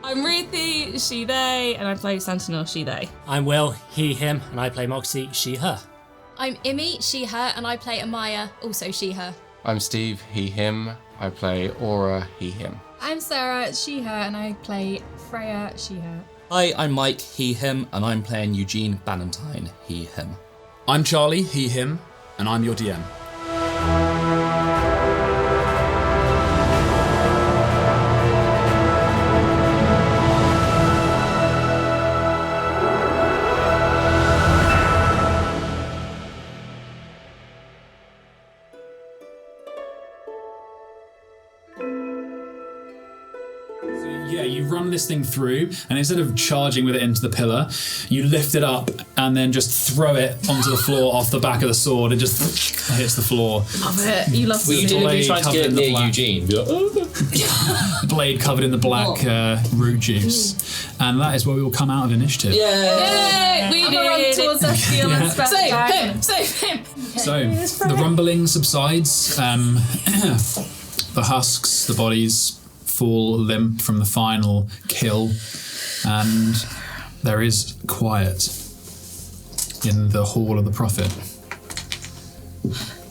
I'm Ruthie, she, they, and I play Sentinel, she, they. I'm Will, he, him, and I play Moxie, she, her. I'm Imi, she, her, and I play Amaya, also she, her. I'm Steve, he, him. I play Aura, he, him. I'm Sarah, she, her, and I play Freya, she, her. Hi, I'm Mike, he, him, and I'm playing Eugene Ballantyne, he, him. I'm Charlie, he, him, and I'm your DM. You run this thing through, and instead of charging with it into the pillar, you lift it up and then just throw it onto the floor off the back of the sword. It just hits the floor. Love it. You love Were you deliberately trying to get it near Eugene? Blade covered in the black root juice. And that is where we will come out of initiative. Yay! We did Run towards us, steal and spread the bag. Save him! So, the rumbling subsides. The husks, the bodies fall limp from the final kill, and there is quiet in the Hall of the Prophet.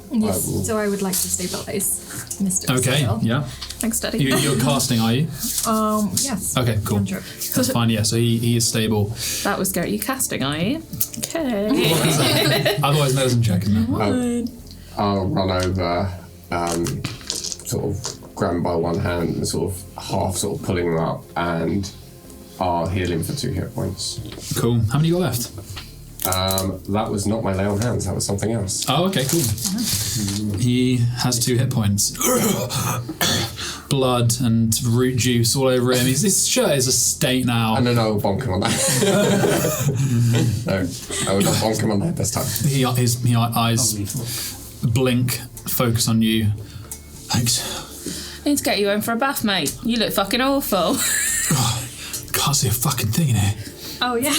Yes, so I would like to stabilize Mr. Okay, Cecil. yeah. Thanks, Daddy. You're casting, are you? Yes. Okay, cool. Cantrip. That's fine, yeah, so he is stable. That was scary. You casting, are you? Okay. Otherwise, medicine check, isn't it? I'll run over, sort of grab him by one hand and sort of half sort of pulling him up, and I'll heal him for 2 hit points. Cool. How many you got left? That was not my lay on hands, that was something else. Oh, okay, cool. He has 2 hit points. Blood and root juice all over him. His shirt is a state now. No, I'll bonk him on that. No, I will not bonk him on that this time. His eyes blink, focus on you. Thanks. I need to get you home for a bath, mate. You look fucking awful. Can't see a fucking thing in here. Oh, yeah.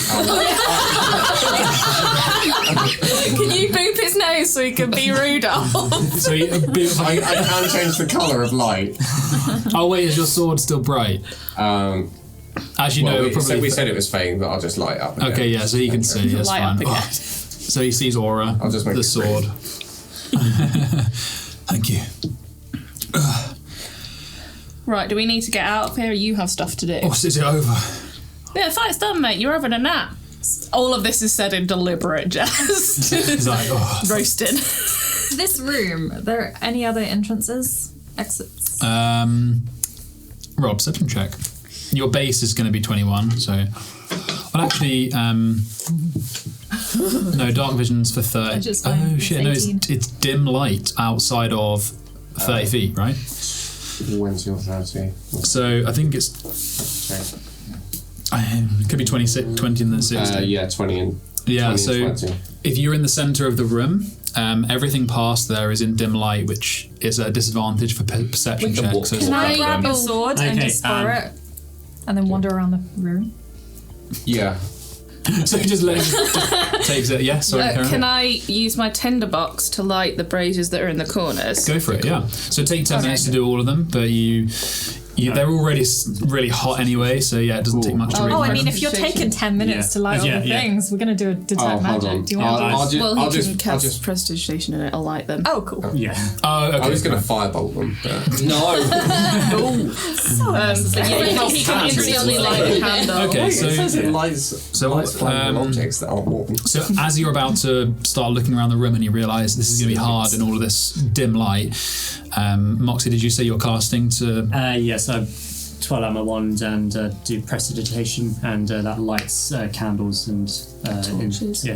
Can you boop his nose so he can be Rudolph? So I can change the colour of light. Oh wait, is your sword still bright? As you know, we said it was fading, but I'll just light up again. Okay, yeah, so he can see. That's Light fine. up again. So he sees Aura, I'll just make the it sword. Thank you. Right, do we need to get out of here? You have stuff to do. Oh, is it over? Yeah, the fight's done, mate. You're having a nap. All of this is said in deliberate jest. He's like, Roasted. This room, are there any other entrances? Exits? Roll perception check. Your base is going to be 21, so... Well, actually, no, dark vision's for 30. Which is fine. Oh, shit, no, it's dim light outside of 30 feet, right? When's your 30? So I think it's... It could be 20 and then 60. Yeah, 20 and 20 so and 20. If you're in the centre of the room, everything past there is in dim light, which is a disadvantage for perception checks. Can I grab a sword and just spur it? And then wander around the room? Yeah. So he just takes it. Yeah, sorry, Karen. Can I use my tinderbox to light the braziers that are in the corners? Go for it, yeah. So take 10 minutes to do all of them, but they're already really hot anyway, so yeah, it doesn't take much to read. Oh, I mean, if you're taking 10 minutes to light all the things, we're going to do a detect magic. Do you want to Well, he can cast prestidigitation and it'll light them. Oh, cool. Yeah. Oh, okay. I was going to firebolt them, but... No! He can instantly light the candle. Okay, It says it lights flammable objects that aren't warm. So as you're about to start looking around the room and you realise this is going to be hard in all of this dim light, Moxie, did you say you're casting to... Yes, I twirl out my wand and do prestidigitation, and that lights candles and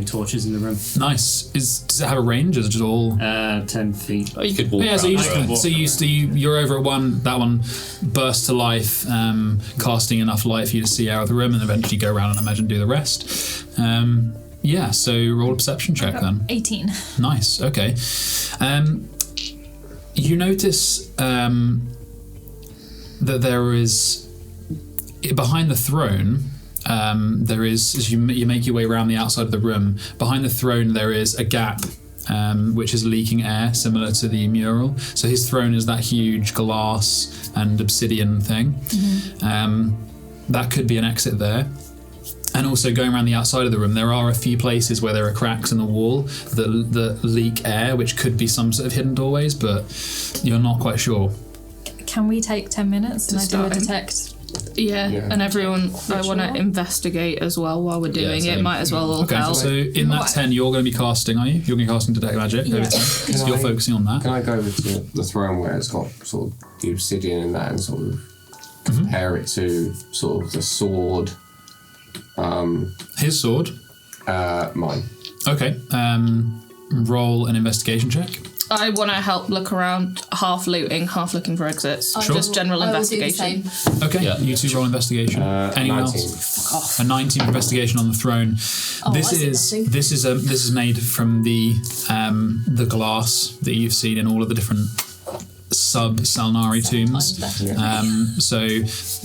torches in the room. Nice. Does it have a range, or is it just all... 10 feet. Oh, you could walk around. You're over at that one bursts to life, casting enough light for you to see out of the room, and eventually go around and imagine do the rest. Yeah, so roll a perception check then. 18. Nice, okay. You notice that there is, behind the throne, there is, as you make your way around the outside of the room, behind the throne there is a gap which is leaking air, similar to the mural. So his throne is that huge glass and obsidian thing. that could be an exit there. And also going around the outside of the room, there are a few places where there are cracks in the wall that leak air, which could be some sort of hidden doorways, but you're not quite sure. Can we take 10 minutes and I do a detect? Yeah, and everyone, I want to investigate as well while we're doing it. Might as well all help. So in that 10, you're going to be casting, are you? You're going to be casting Detect Magic over 10. So you're focusing on that. Can I go over to the throne where it's got sort of the obsidian in that and sort of compare it to sort of the sword? His sword? Mine. Okay. Roll an investigation check. I want to help look around, half looting, half looking for exits. Sure. Just general investigation. Okay, you two roll investigation. Anyone 19. else? A 19 investigation on the throne. This is made from the glass that you've seen in all of the different sub-Salnari tombs. So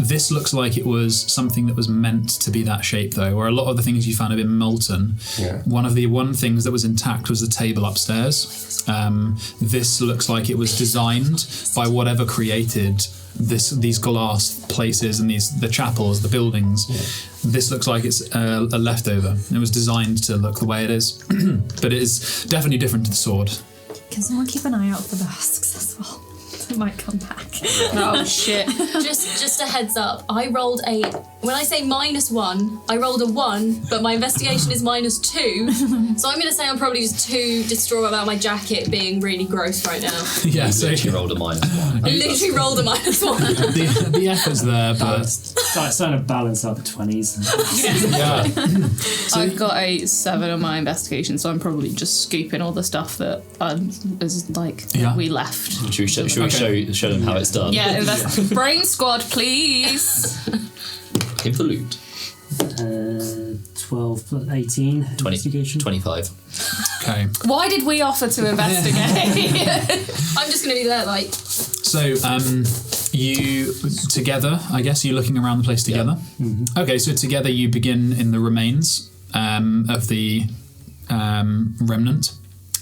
this looks like it was something that was meant to be that shape, though, where a lot of the things you found have been molten. One of the things that was intact was the table upstairs. This looks like it was designed by whatever created these glass places and the chapels, the buildings. This looks like it's a leftover. It was designed to look the way it is, but it is definitely different to the sword. Can someone keep an eye out for the husks as well? They might come back. Oh shit. Just a heads up. I rolled when I say -1, I rolled a 1, but my investigation is -2. So I'm going to say I'm probably just too distraught about my jacket being really gross right now. Yeah, so you rolled a -1. I literally rolled a -1. The effort's there, but it's trying to balance out the 20s. yeah. I've got a 7 on my investigation, so I'm probably just scooping all the stuff that is like we left. Should we show them how it's done? Yeah, brain squad, please. In the loot. 12 plus 18. 25. Okay. Why did we offer to investigate? I'm just going to be there like... So, you together, I guess, you're looking around the place together? Yeah. Mm-hmm. Okay, so together you begin in the remains of the remnant.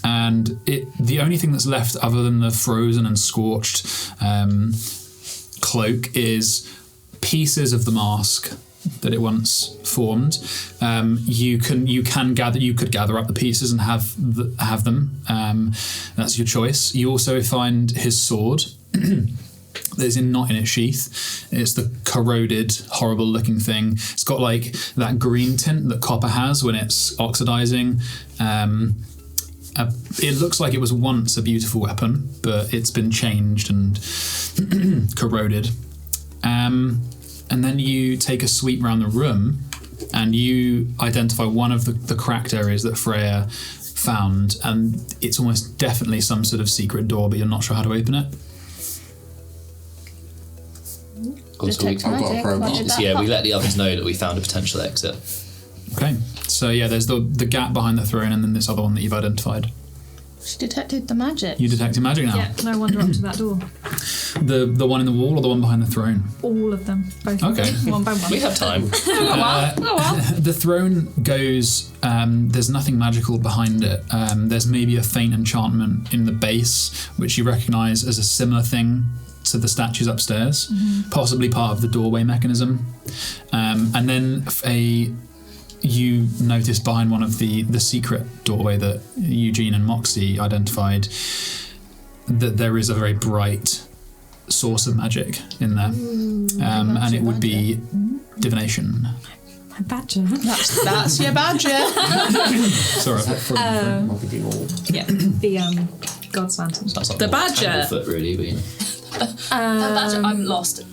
And the only thing that's left other than the frozen and scorched cloak is pieces of the mask that it once formed. You could gather up the pieces and have them. That's your choice. You also find his sword. That is not in its sheath. It's the corroded, horrible-looking thing. It's got like that green tint that copper has when it's oxidizing. It looks like it was once a beautiful weapon, but it's been changed and corroded. And then you take a sweep around the room and you identify one of the cracked areas that Freya found, and it's almost definitely some sort of secret door, but you're not sure how to open it. We let the others know that we found a potential exit. Okay, so there's the gap behind the throne and then this other one that you've identified. She detected the magic. You detected magic now? Yeah, can I wander up to that door? The one in the wall or the one behind the throne? All of them. Both okay. of them. One by one. We have time. The throne goes, there's nothing magical behind it. There's maybe a faint enchantment in the base, which you recognise as a similar thing to the statues upstairs, possibly part of the doorway mechanism. And then you notice behind one of the secret doorway that Eugene and Moxie identified that there is a very bright source of magic in there. And it would be divination. My badger. That's your badger. Sorry. Yeah, the God's Lantern. The badger. Foot, really, but, you know. badger, I'm lost.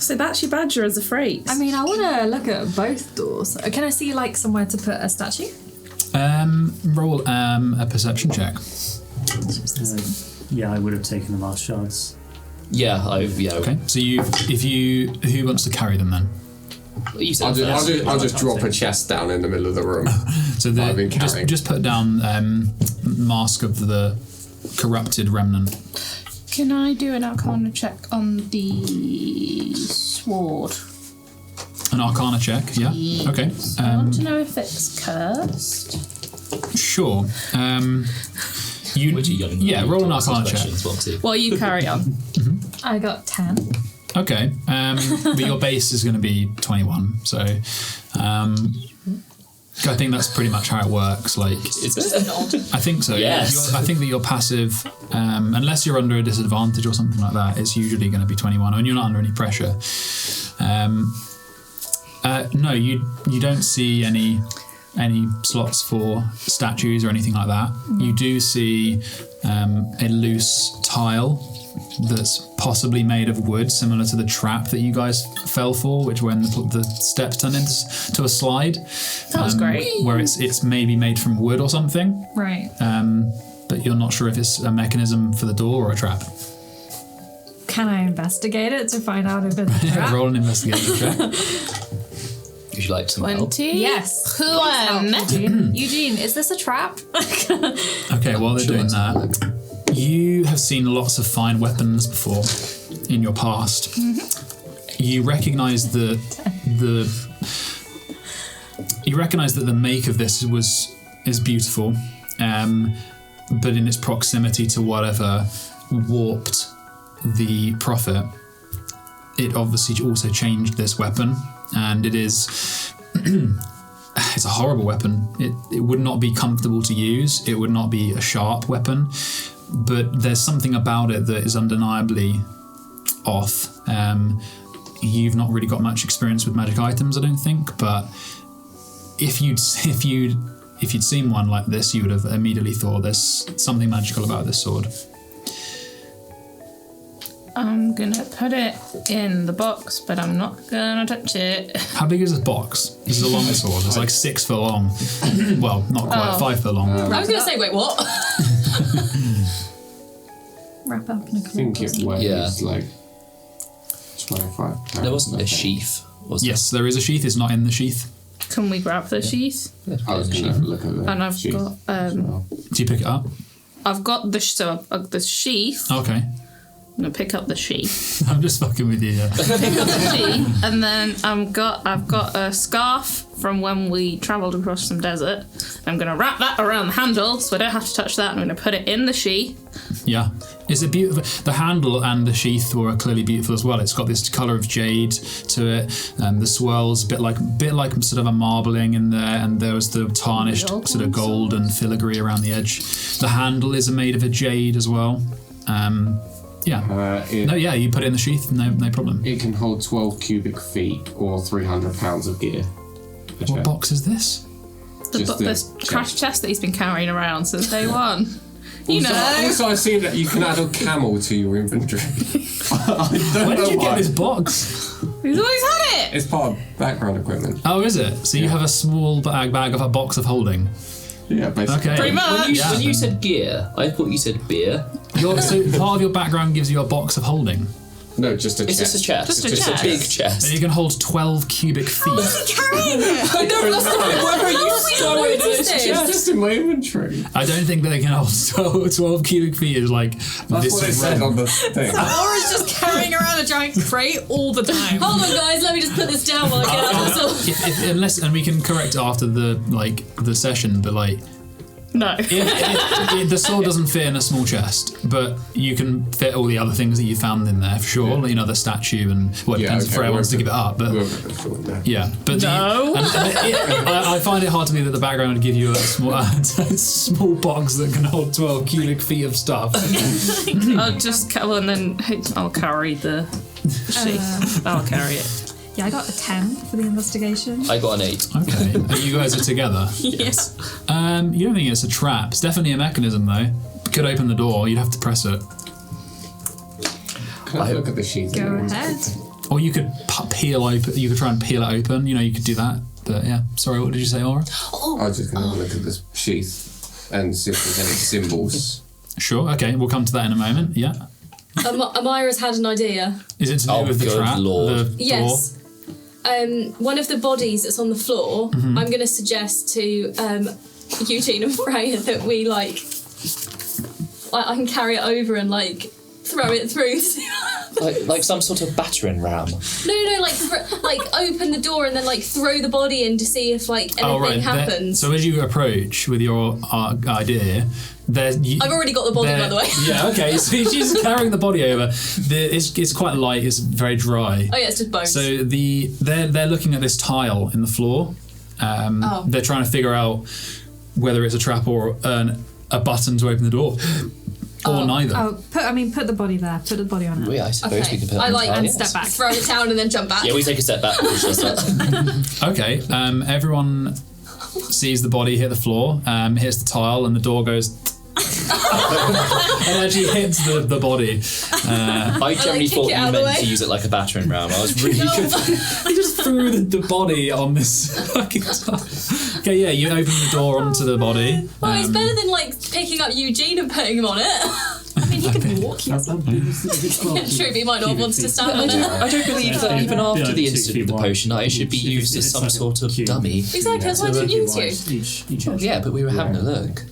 So that's your badger as a phrase. I mean, I want to look at both doors. Can I see like somewhere to put a statue? Roll a perception check. I would have taken the last shards. Okay. So who wants to carry them then? You said I'll just drop a chest down in the middle of the room. So just put down mask of the corrupted remnant. Can I do an Arcana check on the sword? An Arcana check, yeah. Yes. Okay. I want to know if it's cursed. Sure. Roll an Arcana check. Well, you carry on. I got 10. Okay, but your base is going to be 21, so I think that's pretty much how it works. Like, I think so. Yes. I think that your passive, unless you're under a disadvantage or something like that, it's usually going to be 21, and you're not under any pressure. No, you don't see any slots for statues or anything like that. You do see a loose tile that's possibly made of wood, similar to the trap that you guys fell for, which when the steps turned into a slide. That was great. Where it's maybe made from wood or something. Right. But you're not sure if it's a mechanism for the door or a trap. Can I investigate it to find out if it's a trap? Roll an investigation check. Would you like some help? 20? Yes. Eugene. Eugene, is this a trap? Okay, while they're doing that, you have seen lots of fine weapons before in your past. Mm-hmm. You recognise the make of this is beautiful, but in its proximity to whatever warped the prophet, it obviously also changed this weapon, and it is it's a horrible weapon. It would not be comfortable to use. It would not be a sharp weapon, but there's something about it that is undeniably off. You've not really got much experience with magic items, I don't think, but if you'd seen one like this, you would have immediately thought there's something magical about this sword. I'm gonna put it in the box, but I'm not gonna touch it. How big is this box? This is a long sword. It's like 6 foot long. Well, not quite 5 foot long. I was going to say, wait, what? Wrap up in a I think it weighs like 25 pounds. There wasn't a sheath, was there? Yes, there is a sheath. It's not in the sheath. Can we grab the sheath? I was going to look at the And I've sheath got as well. Do you pick it up? I've got the sheath. Okay. I'm gonna pick up the sheath. I'm just fucking with you. Yeah. Pick up the sheath, and then I've got a scarf from when we travelled across some desert. I'm gonna wrap that around the handle, so I don't have to touch that. I'm gonna put it in the sheath. Yeah. It's a beautiful. The handle and the sheath were clearly beautiful as well. It's got this colour of jade to it, and the swirls bit like sort of a marbling in there, and there was the tarnished sort of gold and filigree around the edge. The handle is made of a jade as well. Yeah. You put it in the sheath, no problem. It can hold 12 cubic feet or 300 pounds of gear. What box is this? The crash chest that he's been carrying around since day one. Also, I've seen that you can add a camel to your inventory. Where did you get this box? He's always had it! It's part of background equipment. Oh, is it? So you have a small bag of a box of holding? Yeah, basically. Okay. Pretty much. When you said gear, I thought you said beer. So part of your background gives you a box of holding? No, just a chest. It's just a chest. Just a It's chest. a big chest. And you can hold 12 cubic feet. Carrying it! I know, that's the point. Where are you storing this It's chest? just in my inventory. I don't think that they can hold 12 cubic feet is like That's this what it said on the thing. Laura's just carrying around a giant crate all the time. Hold on, guys, let me just put this down while I get out of the Unless, and we can correct it after the session, but like No. the sword doesn't fit in a small chest, but you can fit all the other things that you found in there for sure. Yeah. You know, the statue and it depends if Freya wants to give it up, but yeah. But No. I find it hard to believe that the background would give you a small box that can hold 12 cubic feet of stuff. I'll carry the sheath. I'll carry it. Yeah, I got a 10 for the investigation. I got an 8. Okay, you guys are together. Yes. You don't think it's a trap? It's definitely a mechanism, though. Could open the door. You'd have to press it. Can I look at the sheath? Go ahead. Or you could peel open. You could try and peel it open. You know, you could do that. But yeah, sorry. What did you say, Aura? I was just going to have a look at this sheath and see if there's any symbols. Sure. Okay, we'll come to that in a moment. Yeah. Amira's had an idea. Is it to do with the good trap? Lord. The Yes. door? One of the bodies that's on the floor, I'm going to suggest to Eugene and Freya that we I can carry it over and throw it through. Like some sort of battering ram. No, open the door and then throw the body in to see if anything happens. So as you approach with your idea, I've already got the body, by the way. Yeah, okay. So she's carrying the body over. It's quite light. It's very dry. Oh yeah, it's just bones. So they're looking at this tile in the floor. They're trying to figure out whether it's a trap or a button to open the door, or neither. Put the body there. Put the body on it. Yeah, I suppose we can put it I on like the tile, and yes. step back, throw it down, and then jump back. Yeah, we take a step back. Okay. Everyone sees the body hit the floor, hits the tile, and the door goes. And actually hits the body. I generally thought you meant to use it like a battering ram. I was really good. He just threw the body on this fucking tile. Okay, yeah, you open the door onto the body. Oh, it's better than like picking up Eugene and putting him on it. I mean, he can walk. Yeah, true, but he might not want to stand on it. I don't believe that even after the instant of the potion, it should be used as some sort of dummy. Exactly, that's why I didn't use you. Yeah, but we were having a look.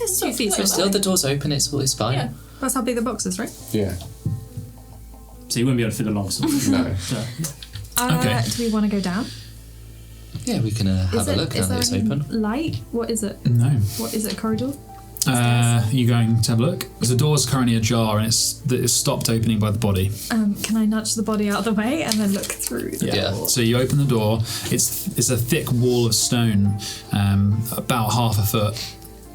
It's 2 feet. Still, the door's open. It's fine. Yeah. That's how big the box is, right? Yeah. So you wouldn't be able to fit a long sword. No. Okay. Do we want to go down? Yeah, we can have a look now that it's open. Light? What is it? No. What is it? Corridor? You going to have a look? Because the door's currently ajar and it's stopped opening by the body. Can I nudge the body out of the way and then look through the Yeah. door? So you open the door. It's a thick wall of stone, about half a foot,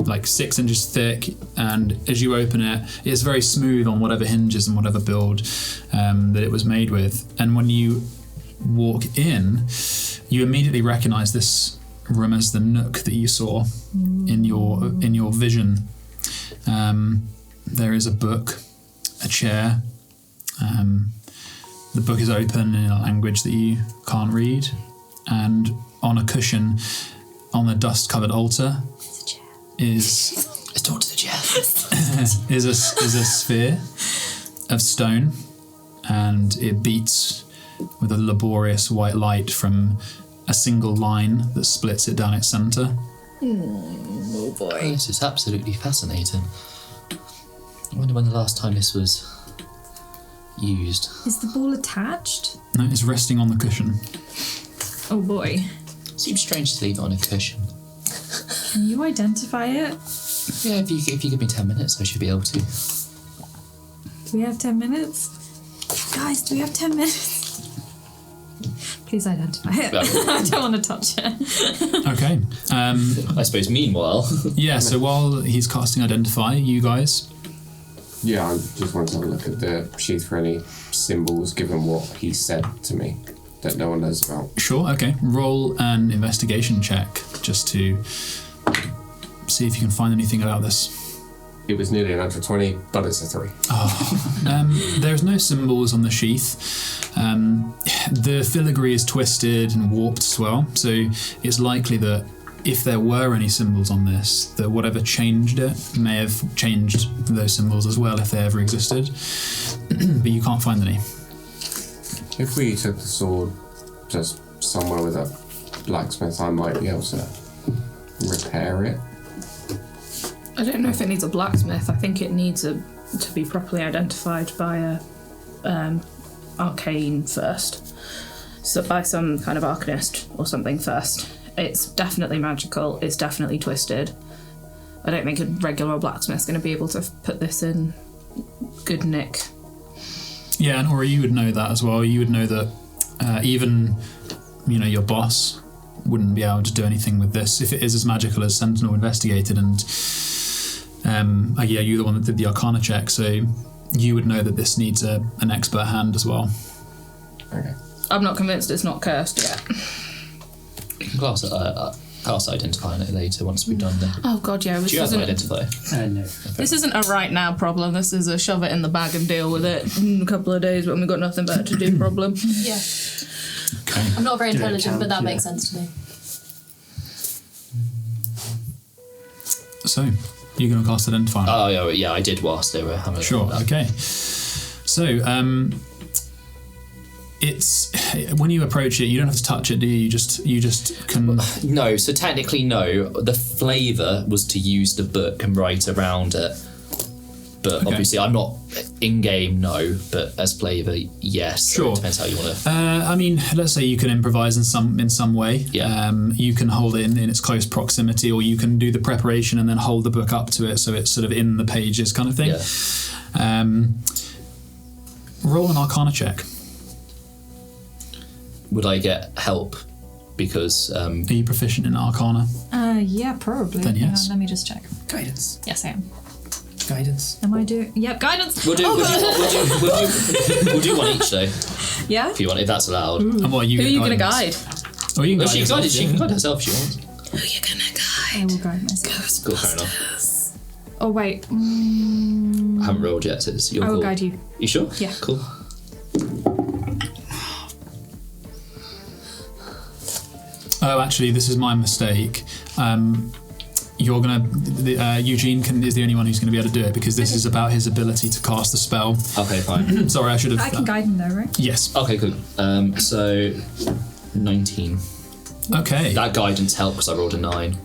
like 6 inches thick. And as you open it, it's very smooth on whatever hinges and whatever build that it was made with. And when you walk in, you immediately recognise this room as the nook that you saw in your vision. There is a book, a chair. The book is open in a language that you can't read, and on a cushion on the dust-covered altar is Let's talk to the chair. is a sphere of stone, and it beats with a laborious white light from a single line that splits it down its centre. Oh boy. This is absolutely fascinating. I wonder when the last time this was used. Is the ball attached? No, it's resting on the cushion. Oh boy. Seems strange to leave it on a cushion. Can you identify it? Yeah, if you give me 10 minutes, I should be able to. Do we have 10 minutes? Guys, do we have 10 minutes? Please identify it. I don't want to touch it. Okay. I suppose meanwhile. Yeah, so while he's casting Identify, you guys... Yeah, I just want to have a look at the sheath for any symbols, given what he said to me that no one knows about. Sure, okay. Roll an investigation check just to see if you can find anything about this. It was nearly an natural 20, but it's a 3. There's no symbols on the sheath. The filigree is twisted and warped as well, so it's likely that if there were any symbols on this, that whatever changed it may have changed those symbols as well if they ever existed. But you can't find any. If we took the sword just somewhere with a blacksmith, I might be able to repair it. I don't know if it needs a blacksmith. I think it needs to be properly identified by a arcane first. So by some kind of arcanist or something first. It's definitely magical. It's definitely twisted. I don't think a regular blacksmith's going to be able to put this in good nick. Yeah, and Ori, you would know that as well. You would know that even, your boss wouldn't be able to do anything with this if it is as magical as Sentinel investigated. And you're the one that did the Arcana check, so you would know that this needs an expert hand as well. Okay. I'm not convinced it's not cursed yet. You can cast Identify on it later once we've done that. Oh god, yeah. Do you have Identify? No. This isn't a right now problem. This is a shove it in the bag and deal with it in a couple of days when we've got nothing better to do problem. Yeah. Okay. I'm not very intelligent, but that makes sense to me. So, you're going to cast Identify? Oh, yeah, I did whilst they were having Sure, okay. So, it's when you approach it, you don't have to touch it, do you? You just can. No, so technically no. The flavour was to use the book and write around it. But obviously, I'm not in-game, no. But as flavor, yes. Sure. So it depends how you want to. I mean, let's say you can improvise in some way. Yeah. You can hold it in its close proximity, or you can do the preparation and then hold the book up to it so it's sort of in the pages kind of thing. Yeah. Roll an Arcana check. Would I get help? Because Are you proficient in Arcana? Yeah, probably. Then Hang yes. on, let me just check. Guidance. Yes, I am. Guidance. Am I doing? Yep, guidance. we'll do one each though, Yeah. if you want, if that's allowed. And what, Who are you going to guidance? guide? Oh, you can Well, guide she yourself, can guide herself if she wants. Who are you going to guide? I will guide myself. Cool, fair enough. Oh wait. I haven't rolled yet, so it's your I will call. guide you. You sure? Yeah. Cool. Oh, actually, this is my mistake. You're gonna. Eugene is the only one who's going to be able to do it because this is about his ability to cast the spell. Okay, fine. Sorry, I should have. I can guide him though, right? Yes. Okay, cool. So 19. Okay. That guidance helped because I rolled a 9.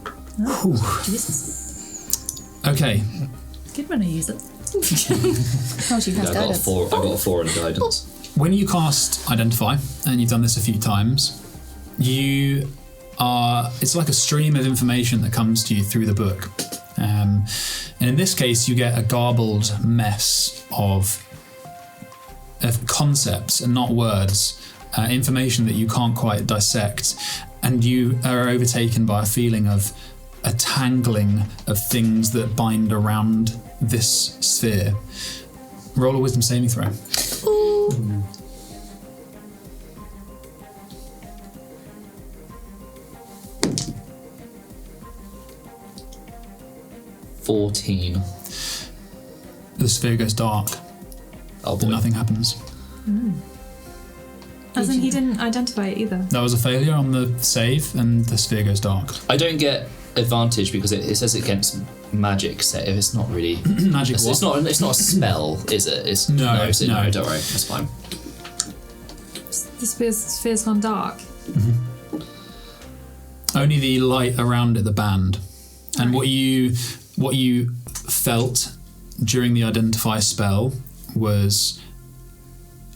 Jesus. Okay. Good when I use it. How do you I cast got a guidance? 4. I got a 4 on the guidance. When you cast Identify, and you've done this a few times, it's like a stream of information that comes to you through the book. And in this case, you get a garbled mess of concepts and not words, information that you can't quite dissect, and you are overtaken by a feeling of a tangling of things that bind around this sphere. Roll a wisdom saving throw. Ooh. 14. The sphere goes dark. Oh boy. And nothing happens. As in, he didn't identify it either. That was a failure on the save, and the sphere goes dark. I don't get advantage because it says against magic set. If it's not really Magic it's, what? it's not a spell, is it? It's No, no, no. don't worry, that's fine. The sphere's gone dark. Only the light around it, the band. And what you felt during the Identify spell was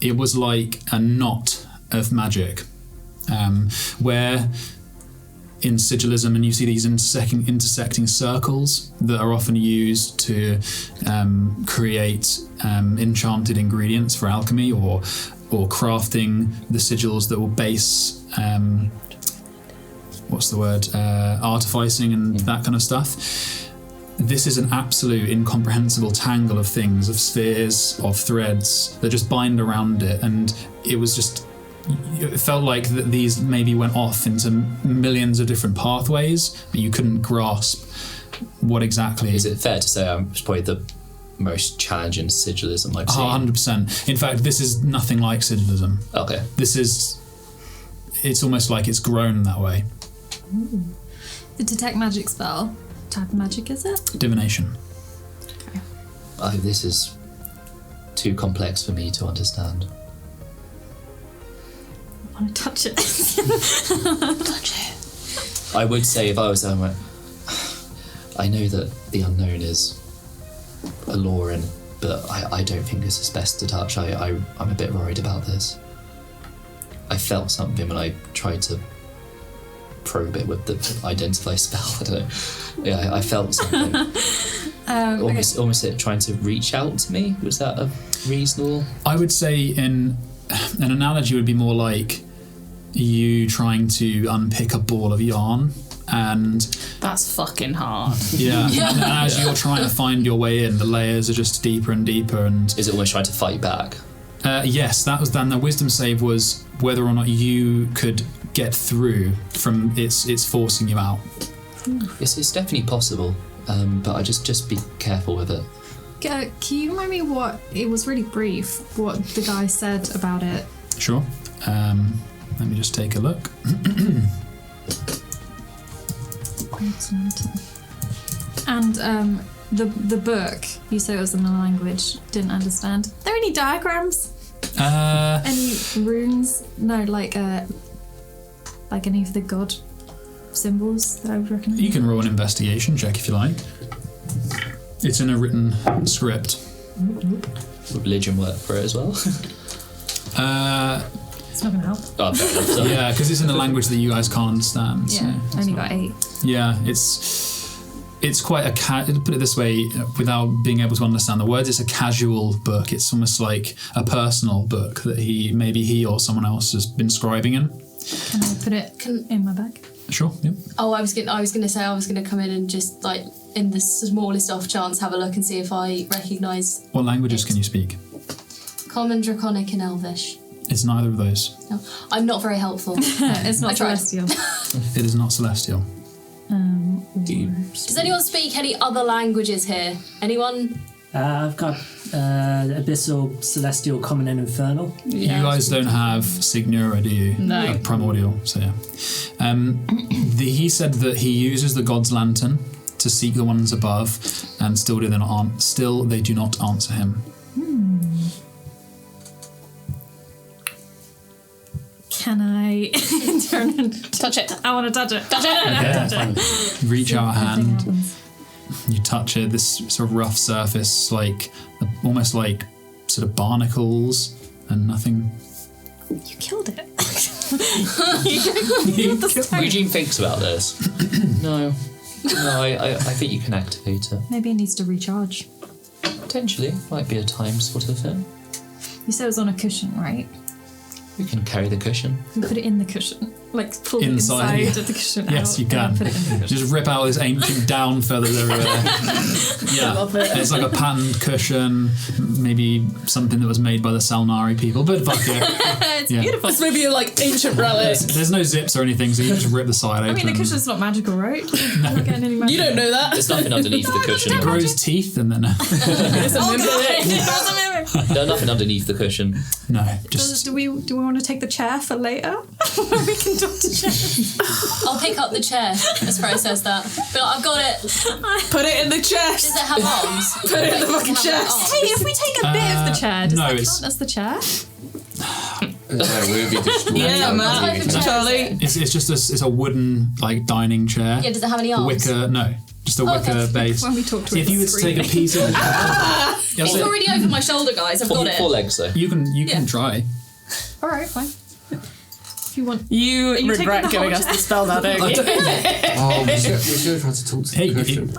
it was like a knot of magic, where in sigillism, and you see these intersecting circles that are often used to create enchanted ingredients for alchemy or crafting the sigils that will base artificing and that kind of stuff. This is an absolute incomprehensible tangle of things, of spheres, of threads that just bind around it, and it felt like that these maybe went off into millions of different pathways, but you couldn't grasp what exactly. Is it fair to say it's probably the most challenging sigillism I've seen? 100%. In fact, this is nothing like sigillism. Okay. It's almost like it's grown that way. Ooh. The detect magic spell. What type of magic is it? Divination. Okay. This is too complex for me to understand. I want to touch it. Touch it. I would say if I was there, I know that the unknown is alluring, but I don't think this is best to touch. I'm a bit worried about this. I felt something when I tried to probe it with the Identify spell. I don't know. Yeah, I felt something. Almost it trying to reach out to me. Was that a reasonable? I would say an analogy would be more like you trying to unpick a ball of yarn, and That's fucking hard. yeah, and as you're trying to find your way in, the layers are just deeper and deeper, and Is it almost trying to fight back? yes, that was then. The wisdom save was whether or not you could get through from its forcing you out. It's definitely possible, but I just be careful with it. Can you remind me what it was? Really brief. What the guy said about it. Sure. Let me just take a look. And the book. You said it was in a language didn't understand. Are there any diagrams? Any runes? No, like any of the god symbols that I would recommend. You can roll an investigation check if you like. It's in a written script. Would religion work for it as well? It's not going to help. Oh, fair enough. Sorry. Yeah, because it's in a language that you guys can't understand. Yeah, so only got 8. Yeah, it's quite a put it this way, without being able to understand the words, it's a casual book. It's almost like a personal book that he or someone else has been scribing in. Can I put it in my bag? Sure. Yep. Oh, I was gonna say I was gonna come in and just like in the smallest off chance have a look and see if I recognise. What languages can you speak? Common, Draconic, and Elvish. It's neither of those. No, I'm not very helpful. It's not I tried. celestial. It is not celestial. Does anyone speak any other languages here? Anyone? I've got Abyssal, Celestial, Common, and Infernal. You guys don't have Signura, do you? No. Primordial, so yeah. He said that he uses the God's Lantern to seek the ones above, and still they do not answer him. Can I turn and Touch it. I want to touch it. Touch it. Okay, fine. Reach out a Nothing hand. happens. You touch it. This sort of rough surface, like almost like sort of barnacles, and nothing. You killed it. Eugene thinks about this. No, I think you can activate it. Maybe it needs to recharge. Potentially, might be a time sort of thing. You said it was on a cushion, right? We can carry the cushion. You put it in the cushion, like pull Inside, it inside of the cushion. Yes, out, you can. and put it in the cushion. Just rip out this ancient down feather. Yeah, love it. It's like a patterned cushion, maybe something that was made by the Salnari people, but fuck it. It's Yeah. beautiful. It's maybe like ancient relic. There's no zips or anything, so you just rip the side open. I mean, the cushion's not magical, right? I'm not getting any magic. You don't know that. There's nothing underneath the cushion. It grows teeth and then It's a mimic. There's nothing underneath the cushion. no, just Do we want to take the chair for later? We can talk to chairs. I'll pick up the chair. As Freya says that. But I've got it. Put it in the Does chest. it have arms? Put it in the fucking chest. Hey, if we take a bit of the chair, does no, that it's- count as the chair? No, we'll be destroyed. Yeah, man. Type of chair Totally. is it? it's just it's a wooden like dining chair. Yeah, does it have any arms? Wicker, no, just a wicker okay. base. When we talk to If it, you were to take a piece of, It's already over my shoulder, guys. I've got it. Four legs though. you can Yeah. try. All right, fine. If you want, You regret taking the giving whole us the spell now, don't you? Oh, we should have tried to talk to Hey, the cushion.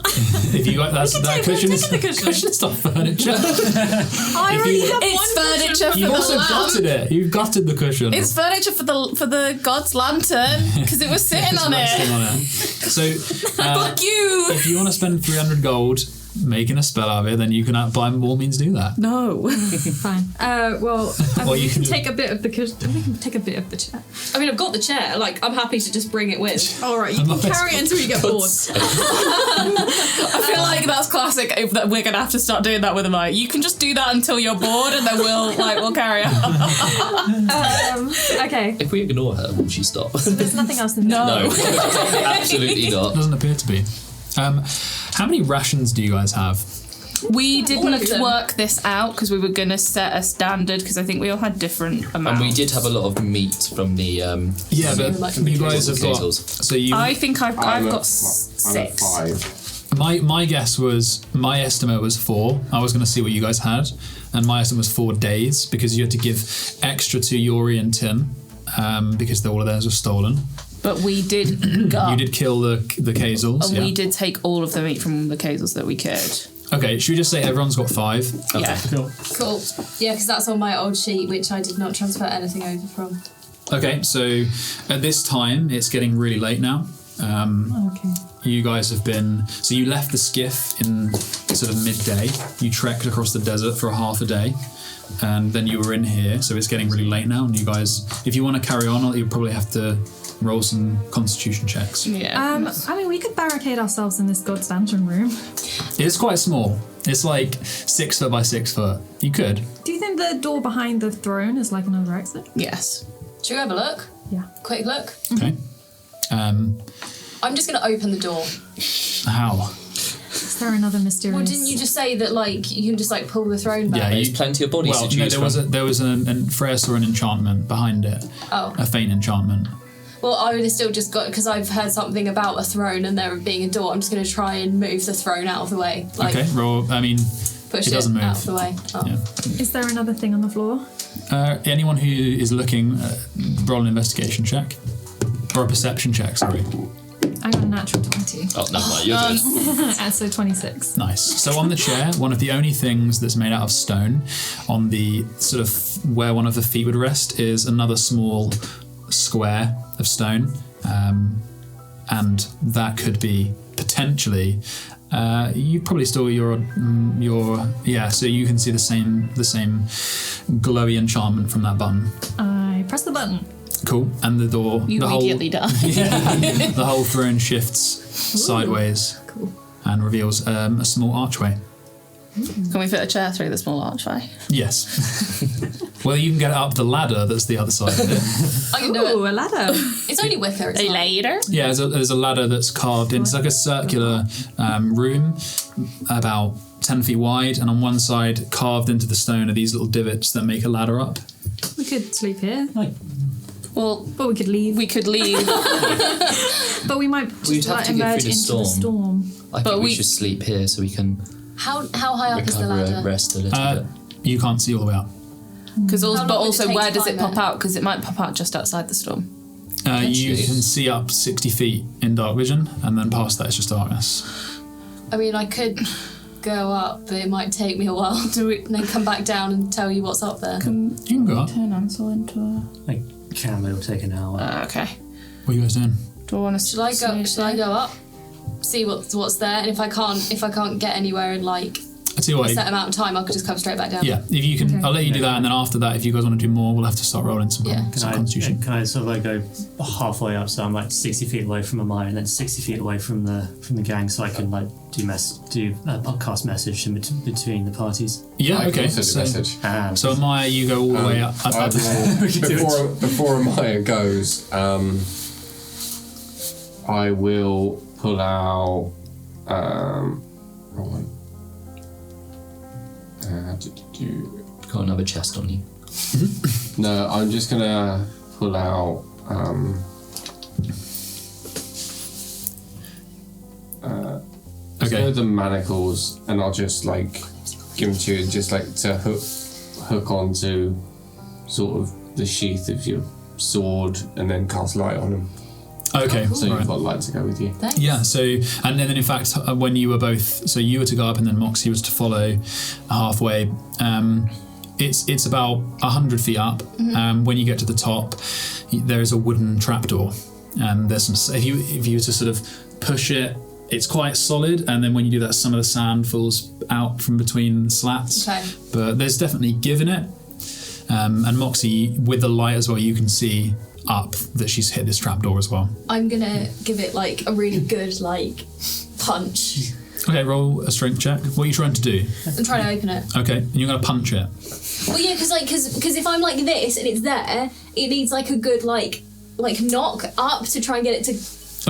if you got that cushion, we're taking the cushion. cushion's not furniture. I already have It's one furniture for You've the also lamp. gutted it. You've gutted the cushion. It's furniture for the god's lantern because it was sitting It's on resting it. on it. So, Fuck you. if you want to spend 300 gold making a spell out of it, then you can, by all means, do that. No. Fine. Well, Or we you can can- take a bit of the cushion. We can take a bit of the chair. I mean, I've got the chair. Like, I'm happy to just bring it with. All right, you can carry it until you get bored. I feel like that's classic. If that we're gonna have to start doing that with Amaya. You can just do that until you're bored, and then we'll carry on. Okay. If we ignore her, will she stop? There's nothing else in No. No, absolutely not. Doesn't appear to be. How many rations do you guys have? We All of didn't them. work this out because we were gonna set a standard because I think we all had different amounts. And we did have a lot of meat from the Yeah, but like you guys have got. potatoes. So you. I think I've I'm got at 6. 5. My guess was, my estimate was 4. I was going to see what you guys had, and my estimate was 4 days because you had to give extra to Yori and Tim because all of theirs were stolen. But we did You did kill the Kazels. and Yeah. we did take all of the meat from the Kazels that we could. Okay, should we just say everyone's got 5? Yeah. Cool. Yeah, because that's on my old sheet, which I did not transfer anything over from. Okay, so at this time it's getting really late now. Okay. You guys have been. So you left the skiff in sort of midday. You trekked across the desert for a half a day. And then you were in here, so it's getting really late now. And you guys, if you want to carry on, you probably have to roll some constitution checks. Yeah. I mean, we could barricade ourselves in this god's lantern room. It's quite small. It's like 6 foot by 6 foot. You could. Do you think the door behind the throne is like another exit? Yes. Should we have a look? Yeah. Quick look. Okay. I'm just going to open the door. How? Is there another mysterious? Well, didn't you just say that, like, you can just, like, pull the throne back? Yeah, There's plenty of bodies Well, to no, choose there was an Freya saw an enchantment behind it. Oh. A faint enchantment. Well, I would have still just got, because I've heard something about a throne and there being a door, I'm just going to try and move the throne out of the way. Like, Okay, roll. I mean, push It doesn't out move. of the way. Oh. Yeah. Is there another thing on the floor? Anyone who is looking, roll an investigation check. Or a perception check, sorry. I got a natural 20. Oh, no, you're good. And so 26. Nice. So on the chair, one of the only things that's made out of stone, on the sort of where one of the feet would rest, is another small square of stone. And that could be potentially... you probably store your so you can see the same glowy enchantment from that button. I press the button. Cool. And the door, You the immediately die. the whole throne shifts sideways and reveals a small archway. Can we fit a chair through the small archway? Yes. Well, you can get up the ladder that's the other side of it. I can do it. Ooh, a ladder. It's only wicker. It's not. Later. Yeah, there's a ladder that's carved in. It's like a circular room, about 10 feet wide, and on one side, carved into the stone, are these little divots that make a ladder up. We could sleep here. Well, But we could leave. we could leave. But we might We'd just have like to get emerge through the into the storm. I But think we we- should sleep here so we can How high up is the recover ladder? and rest a little bit. You can't see all the way up. But long would it also, take where to does it climb pop it? out? Because it might pop out just outside the storm. You Potentially. can see up 60 feet in dark vision, and then past that it's just darkness. I mean, I could go up, but it might take me a while. Do we? And then come back down and tell you what's up there. You can go up. Turn Ansel into a... Like, can will take an hour. okay. What are you guys doing? Do I want to? Should I go up? See what's there, and if I can't get anywhere in like I tell you a what. set amount of time, I could just come straight back down. Yeah, if you can, Okay. I'll let you do that, and then after that, if you guys want to do more, we'll have to start rolling some, Yeah. some constitution. Can I sort of like go halfway up, so I'm like 60 feet away from Amaya, and then 60 feet away from the gang, so I can like do a podcast message in between the parties. Yeah, I okay. can send a message. So Maya, you go all the way up. I will, before Amaya goes, I will pull out. Hold on. Got another chest on you. No, I'm just gonna pull out. Okay. The manacles, and I'll just like give them to you, just like to hook onto sort of the sheath of your sword, and then cast light on them. Okay, So you've right. got light to go with you. Thanks. Yeah, so, and then in fact, when you were both, so you were to go up and then Moxie was to follow halfway, it's about 100 feet up. When you get to the top, there is a wooden trapdoor, and there's some, if you were to sort of push it, it's quite solid, and then when you do that, some of the sand falls out from between the slats. Okay. But there's definitely give in it. And Moxie, with the light as well, you can see up that she's hit this trapdoor as well. I'm gonna give it like a really good like punch Okay, roll a strength check. What are you trying to do? and try to open it. Okay, and you're going to punch it. Well, yeah, because if I'm like this and it's there, it needs like a good like knock up to try and get it to.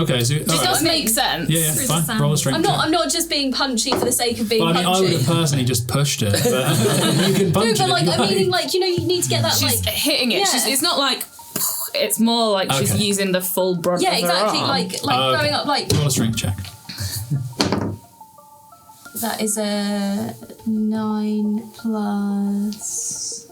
Okay, so It does make sense. yeah, Through the fine. sand. Roll a strength check. I'm not just being punchy for the sake of being Well, I mean, I would punchy. have personally just pushed it, but you can No, punch but it. like if I you mean, like you know, you need to get that She's like hitting it. Yeah. It's not like. It's more like she's Okay. using the full brunt yeah, of her exactly, arm. like okay. throwing up like Roll a strength check. that is a 9 plus.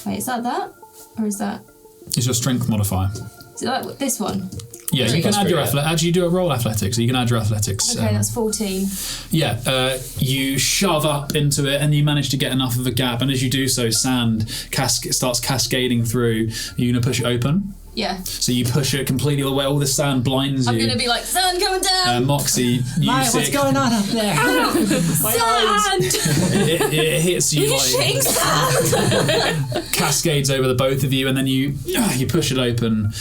Wait, is that or is that? It's your strength modifier. Is it like this one? Yeah, you can That's add your pretty athletics. Actually, you do a roll athletics, so you can add your athletics. Okay, that's 14. Yeah, you shove up into it and you manage to get enough of a gap, and as you do so, sand starts cascading through. You're going to push it open. Yeah. So you push it completely away, all the sand blinds I'm you. gonna be like, sun coming down! Moxie, you Maya, see what's it, going on up there? Sand! it hits you Shitting like sand! cascades over the both of you, and then you push it open,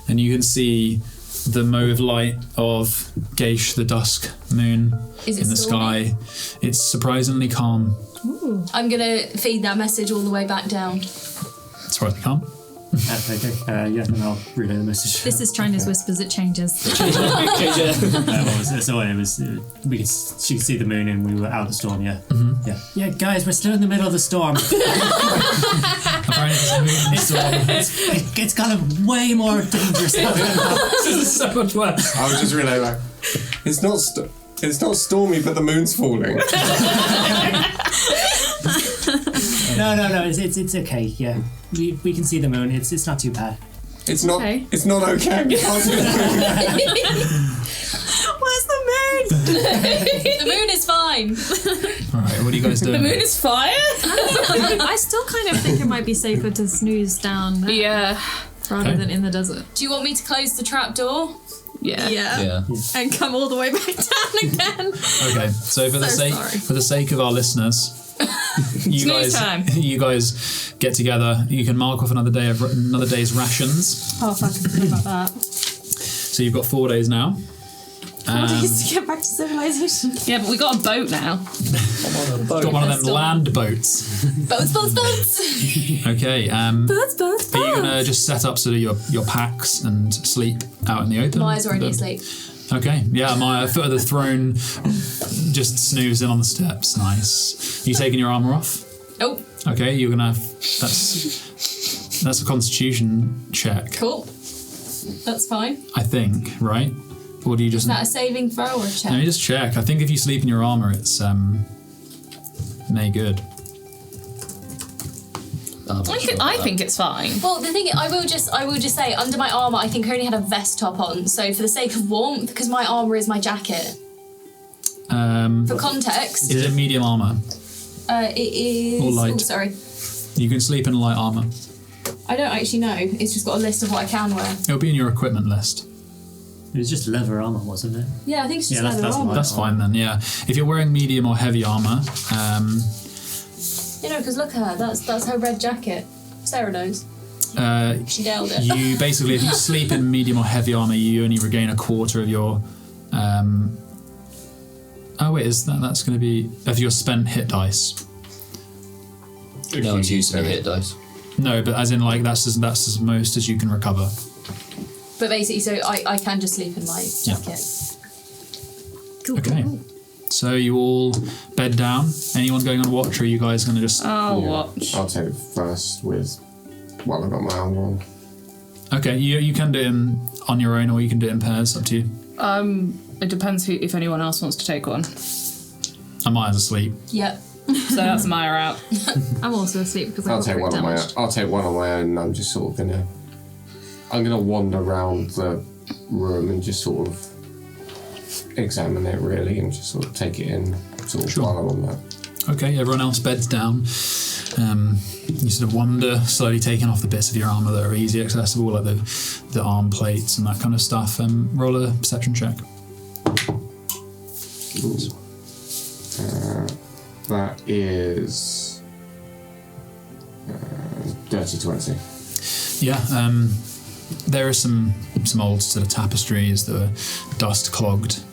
and you can see the mauve light of Geish, the dusk moon Is it in the stormy? sky. It's surprisingly calm. I'm gonna feed that message all the way back down. Surprisingly calm. Okay, yeah, and I'll relay the message. This is China's whispers, it changes. Well, so it was. She could see the moon, and we were out of the storm. Yeah, yeah, guys, we're still in the middle of the storm. Apparently there's a moon in the storm. It's gotten way more dangerous. This is so much worse. I was just relay like, it's not stormy, but the moon's falling. No. It's okay. Yeah, we can see the moon. It's not too bad. It's not. Okay. It's not okay. We can't see the Where's the moon? The moon is fine. All right, what are you guys doing? The moon is fire? I still kind of think it might be safer to snooze down there Yeah. rather Okay. than in the desert. Do you want me to close the trap door? Yeah. Yeah. And come all the way back down again. Okay, so for the So sake sorry. of our listeners, Snooze time. you guys get together. You can mark off another day's rations. Oh, fuck, I forgot about that. So you've got 4 days now. 4 days to get back to civilization. Yeah, but we got a boat now. Got one of them land boats. Boats. Okay. Birds. Are you gonna just set up sort of your packs and sleep out in the open? Maya's already asleep. Okay. Yeah, Maya, foot of the throne, just snoozing on the steps. Nice. You taking your armor off? Nope. Okay. You're gonna have that's a Constitution check. Cool. That's fine. I think, right? Or do you just? Is that a saving throw or a check? Let me just check. I think if you sleep in your armor, it's nay good. I think it's fine. Well, the thing is, I will just say, under my armour, I think I only had a vest top on. So for the sake of warmth, because my armour is my jacket. For context, Is it medium armor? it is. Or light. Oh, sorry. You can sleep in light armor. I don't actually know. It's just got a list of what I can wear. It'll be in your equipment list. It was just leather armor, wasn't it? Yeah, I think it's just Yeah, leather that's armour. That's fine then. Yeah. If you're wearing medium or heavy armor, You know, because look at her. That's her red jacket. Sarah knows. She nailed it. you basically, if you sleep in medium or heavy armor, you only regain a quarter of your. Oh wait, that's going to be of your spent hit dice? No one's using hit dice. No, but as in like that's as most as you can recover. But basically, so I can just sleep in my jacket. Okay. So you all bed down. Anyone going on watch, or are you guys going to just? I'll watch. I'll take it first while I've got my armor on. Okay, you can do it on your own, or you can do it in pairs. Up to you. It depends if anyone else wants to take one. I might as asleep. Yep. So that's Maya out. I'm also asleep because I'll I got take one on my damaged. I'll take one on my own, and I'm just sort of gonna wander around the room and just sort of examine it really, and just sort of take it in sort of Sure. while I'm on that. Okay, everyone else beds down. You sort of wander, slowly taking off the bits of your armour that are easy accessible, like the arm plates and that kind of stuff. Roll a perception check. That is dirty 20. Yeah, there are some old sort of tapestries that are dust clogged.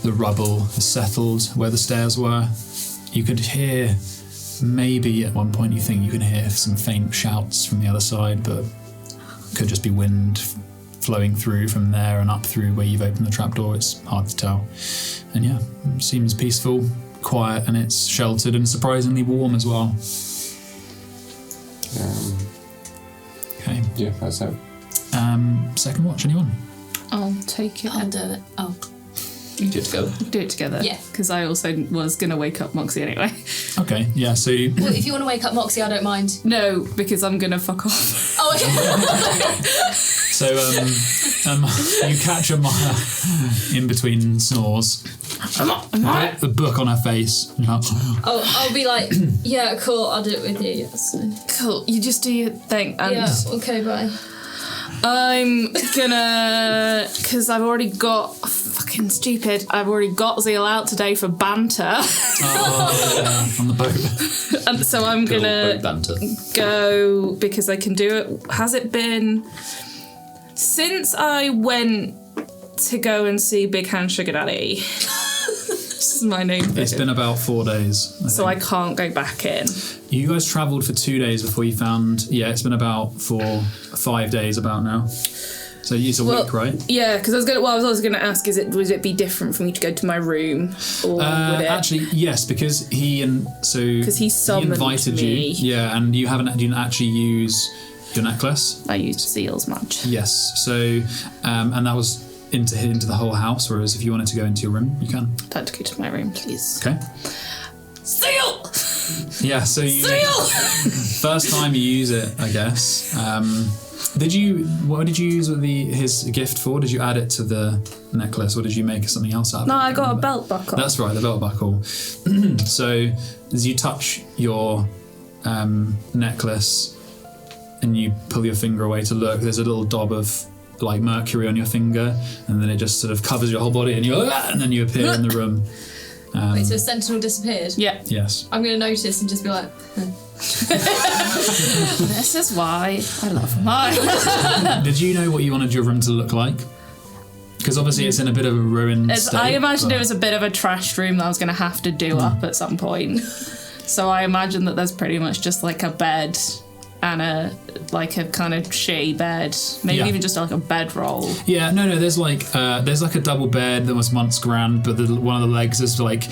The rubble has settled where the stairs were. You could hear, maybe at one point you think you can hear some faint shouts from the other side, but it could just be wind flowing through from there and up through where you've opened the trapdoor. It's hard to tell. And yeah, it seems peaceful, quiet, and it's sheltered and surprisingly warm as well. Okay. Yeah, that's it. Second watch, anyone? I'll take it. I'll do it. Oh. Do it together. Do it together. Yeah. Because I also was going to wake up Moxie anyway. Okay, yeah, so Well, if you want to wake up Moxie, I don't mind. No, because I'm going to fuck off. Oh, okay. you catch Amaya in between snores. The book on her face. You're like, I'll be like, yeah, cool, I'll do it with you, yes. Cool. You just do your thing. And Yeah, okay, bye. I'm gonna... Because I've already got... Fucking stupid. I've already got Zeal out today for banter. on the boat. And so I'm Good old gonna boat banter. go because I can do it. Has it been since I went to go and see Big Hand Sugar Daddy? This is my name. It's been about 4 days. So I can't go back in. You guys travelled for 2 days before you found... Yeah, it's been about 5 days about now. So it's a week, right? Yeah, because I was gonna ask, would it be different for me to go to my room, or would it? Actually, yes, because he summoned invited me. you. Yeah, and you didn't actually use your necklace. I used Zeal's much. Yes. So, and that was into the whole house. Whereas if you wanted to go into your room, you can. I'd like to go to my room, please. Okay. Zeal! Yeah, so you first time you use it, I guess. What did you use with his gift for? Did you add it to the necklace, or did you make something else out of it? No, I got a belt buckle. That's right, the belt buckle. So as you touch your necklace and you pull your finger away to look, there's a little daub of like mercury on your finger, and then it just sort of covers your whole body, and and then you appear in the room. Wait, so a sentinel disappeared? Yeah. Yes. I'm going to notice and just be like, This is why I love mine. Did you know what you wanted your room to look like? Because obviously it's in a bit of a ruined state. I imagined it was a bit of a trashed room that I was going to have to do up at some point. So I imagine that there's pretty much just like a bed and a kind of shitty bed, maybe even just like a bedroll. Yeah, no, there's like a double bed that was once grand, but one of the legs has like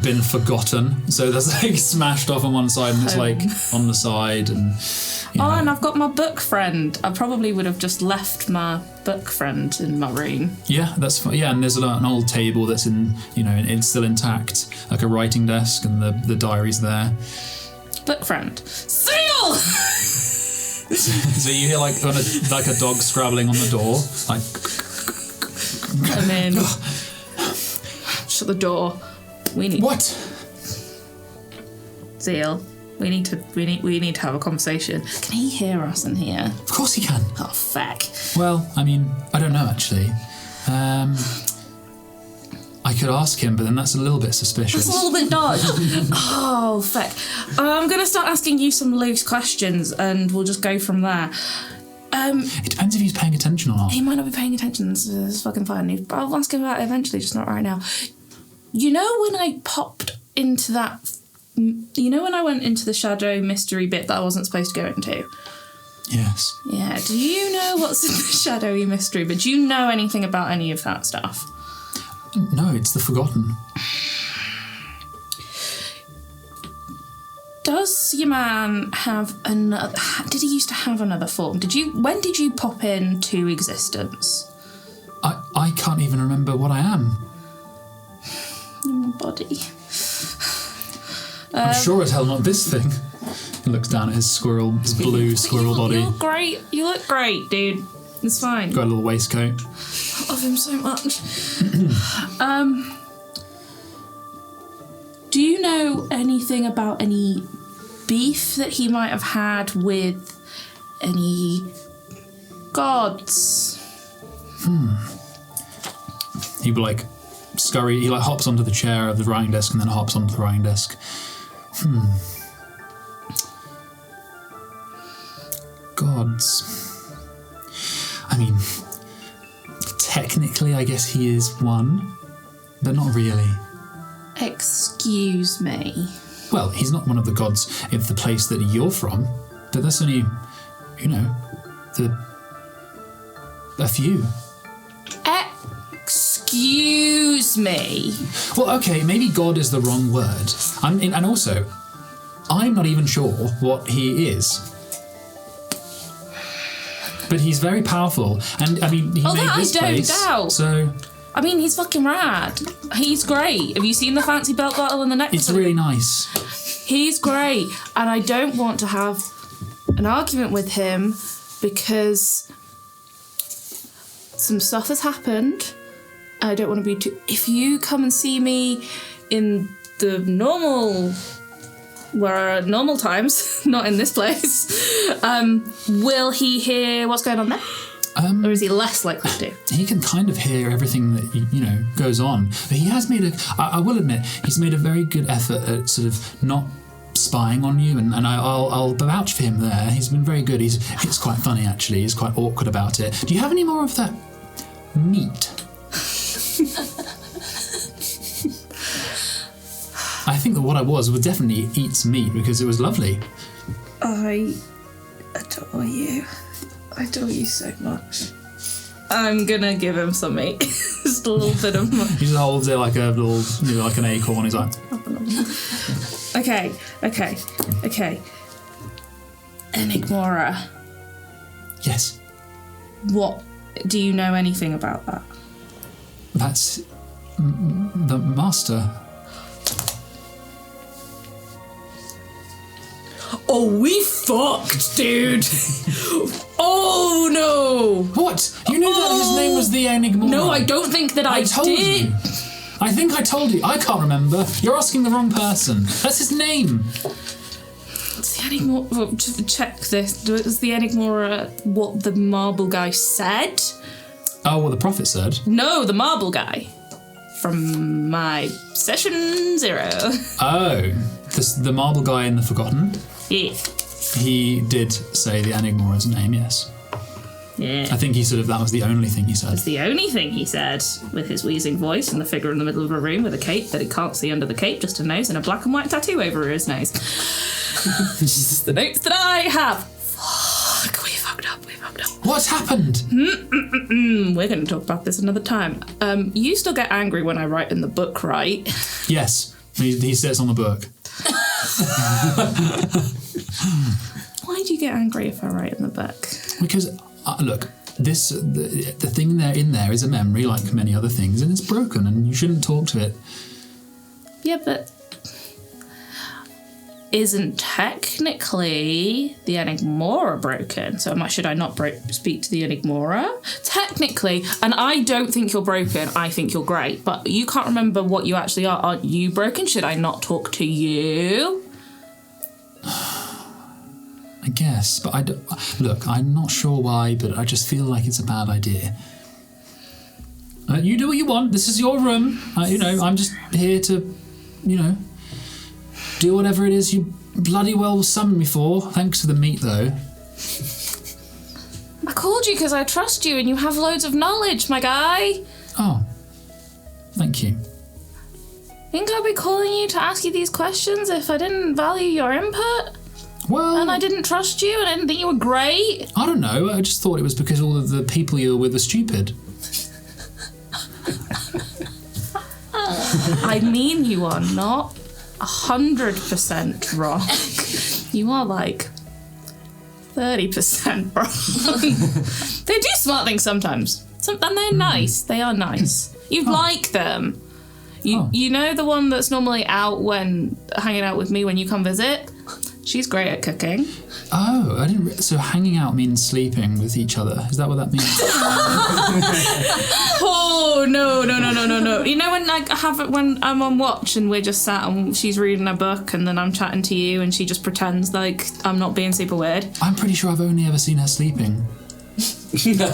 been forgotten. So there's like smashed off on one side and it's like on the side, and and I've got my book friend. I probably would have just left my book friend in my room. Yeah, that's fine. Yeah, and there's an old table that's it's still intact, like a writing desk, and the diary's there. Book friend. Seal! So you hear like a dog scrabbling on the door, like. And then shut the door. We need what? Zeal. We need to have a conversation. Can he hear us in here? Of course he can. Oh fuck. Well, I mean, I don't know actually. I could ask him, but then that's a little bit suspicious. That's a little bit dodgy. Oh, fuck. I'm going to start asking you some loose questions and we'll just go from there. It depends if he's paying attention or not. He might not be paying attention, so it's fucking fine. I'll ask him about it eventually, just not right now. You know when I popped into that... You know when I went into the shadow mystery bit that I wasn't supposed to go into? Yes. Yeah, do you know what's in the shadowy mystery? But do you know anything about any of that stuff? No, it's the Forgotten. Does your man have another... Did he used to have another form? When did you pop into existence? I can't even remember what I am. Your body. I'm sure as hell not this thing. He looks down at his blue squirrel body. You look great. You look great, dude. It's fine. Got a little waistcoat. I love him so much. Do you know anything about any beef that he might have had with any gods? He like scurry. He like hops onto the chair of the writing desk and then hops onto the writing desk. Gods. I mean, technically, I guess he is one, but not really. Excuse me. Well, he's not one of the gods of the place that you're from, but that's only, a few. Excuse me. Well, okay, maybe God is the wrong word. And also, I'm not even sure what he is. But he's very powerful, and I mean, he made this place. I don't doubt. So, I mean, he's fucking rad. He's great. Have you seen the fancy belt buckle and the necklace? It's really nice. He's great, and I don't want to have an argument with him because some stuff has happened. I don't want to be too... If you come and see me in the normal times, not in this place, will he hear what's going on there? Or is he less likely to? He can kind of hear everything that, goes on. But he has made I will admit, he's made a very good effort at sort of not spying on you, and I'll vouch for him there. He's been very good. It's quite funny, actually. He's quite awkward about it. Do you have any more of that meat? I think that what I was would definitely eat some meat because it was lovely. I adore you. I adore you so much. I'm gonna give him some meat. Just a little bit of money. He just holds it like a little, like an acorn. He's like... Okay. Enigmora. Yes. What? Do you know anything about that? That's the master. Oh, we fucked, dude. Oh, no. What? You knew that his name was the Enigmora? No, I don't think that I told did. you. I think I told you. I can't remember. You're asking the wrong person. That's his name. It's the Enigmora. Well, check this. Was the Enigmora what the marble guy said? Oh, what the prophet said? No, the marble guy. From my session 0. Oh, the marble guy in the Forgotten? Yeah. He did say the Enigmora's name, yes. Yeah. I think that was the only thing he said. It's the only thing he said, with his wheezing voice and the figure in the middle of a room with a cape that he can't see under the cape, just a nose and a black and white tattoo over his nose. This is the notes that I have. Fuck, we fucked up. What's happened? We're going to talk about this another time. You still get angry when I write in the book, right? Yes, he says on the book. Why do you get angry if I write in the book? Because, look, the thing in there is a memory like many other things, and it's broken, and you shouldn't talk to it. Yeah, but isn't technically the Enigmora broken? So should I not speak to the Enigmora? Technically, and I don't think you're broken, I think you're great, but you can't remember what you actually are. Aren't you broken? Should I not talk to you? I guess, but look, I'm not sure why, but I just feel like it's a bad idea. You do what you want. This is your room. I'm just here to, do whatever it is you bloody well summoned me for. Thanks for the meat, though. I called you because I trust you and you have loads of knowledge, my guy. Oh, thank you. Think I'd be calling you to ask you these questions if I didn't value your input? Well... And I didn't trust you and I didn't think you were great? I don't know. I just thought it was because all of the people you were with are stupid. I mean, you are not 100% wrong. You are like 30% wrong. They do smart things sometimes. And they're nice. They are nice. You like them. You know the one that's normally out when hanging out with me when you come visit? She's great at cooking. Oh, I didn't. So hanging out means sleeping with each other. Is that what that means? Oh no! You know when I'm on watch and we're just sat and she's reading a book and then I'm chatting to you and she just pretends like I'm not being super weird. I'm pretty sure I've only ever seen her sleeping. That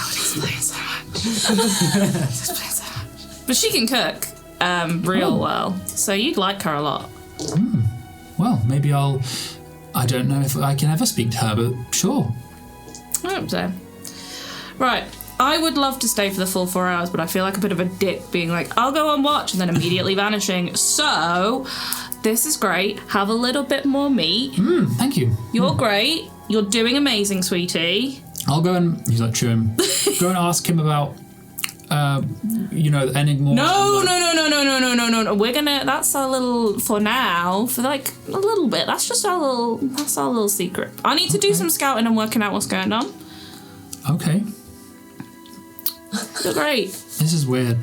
would explain so much. But she can cook real well, so you'd like her a lot. Well, maybe I don't know if I can ever speak to her, but sure. I hope so. Right, I would love to stay for the full 4 hours, but I feel like a bit of a dick being like, I'll go on watch, and then immediately vanishing. So, this is great. Have a little bit more meat. Thank you. You're great. You're doing amazing, sweetie. I'll go and... He's like chewing. Go and ask him about... Enigmora. No. We're gonna. That's our little for now. For like a little bit. That's just our little. That's our little secret. I need to do some scouting and working out what's going on. Okay. You're great. This is weird.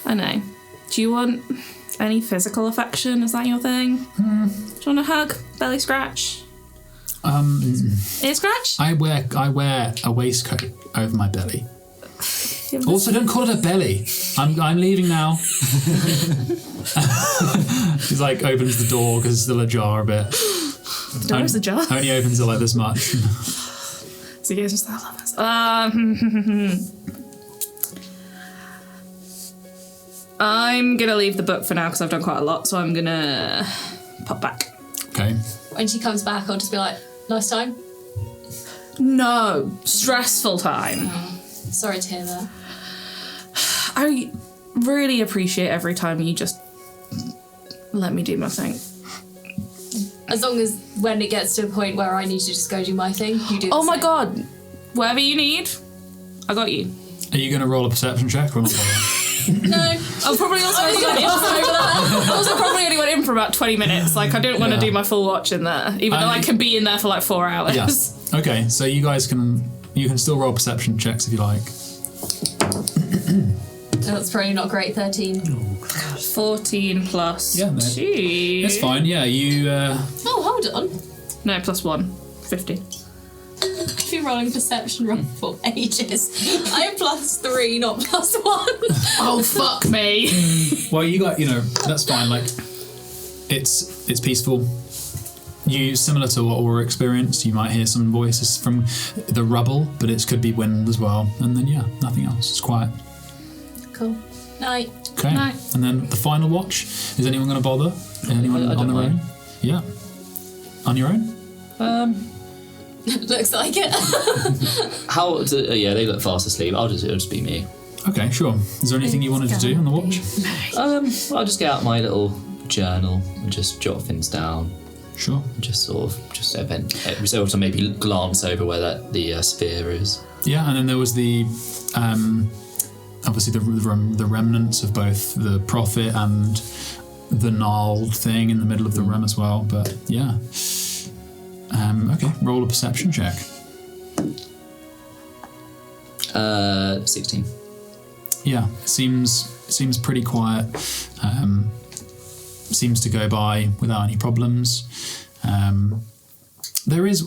I know. Do you want any physical affection? Is that your thing? Do you want a hug? Belly scratch? Ear scratch? I wear a waistcoat over my belly. Also, don't call it a belly. I'm leaving now. He's like opens the door because it's still ajar a bit. The door is ajar. Only opens it like this much. So you guys just love this. I'm gonna leave the book for now because I've done quite a lot. So I'm gonna pop back. Okay. When she comes back, I'll just be like, nice time. No, stressful time. Sorry to hear that. I really appreciate every time you just let me do my thing. As long as when it gets to a point where I need to just go do my thing, you do the Oh my same. god. Whatever you need, I got you. Are you going to roll a perception check or not? No. I'll probably also only went in for about 20 minutes. Like, I don't want to do my full watch in there, even though I can be in there for like 4 hours. Yes. Okay, so you guys can still roll perception checks if you like. That's probably not great, 13. God. 14 plus Yeah, no. 2. It's fine. Yeah, you. Oh, hold on. No, plus 1. 15. I've been rolling perception roll for ages. I have +3, not +1. Oh, fuck me. Well, you got. That's fine. Like, it's peaceful. You similar to what Aura experienced. You might hear some voices from the rubble, but it could be wind as well. And then nothing else. It's quiet. Cool. Night. Okay. Night. And then the final watch. Is anyone going to bother? Anyone I on don't their mind. own? Yeah. On your own? Looks like it. They look fast asleep. It'll just be me. Okay, sure. Is there anything you wanted to do on the watch? I'll just get out my little journal and just jot things down. Sure. Just every so often maybe glance over where the sphere is. Yeah, and then there was the obviously the remnants of both the prophet and the Gnarl thing in the middle of the room as well. But yeah. Okay, roll a perception check. 16. Yeah, it seems pretty quiet. Seems to go by without any problems. There is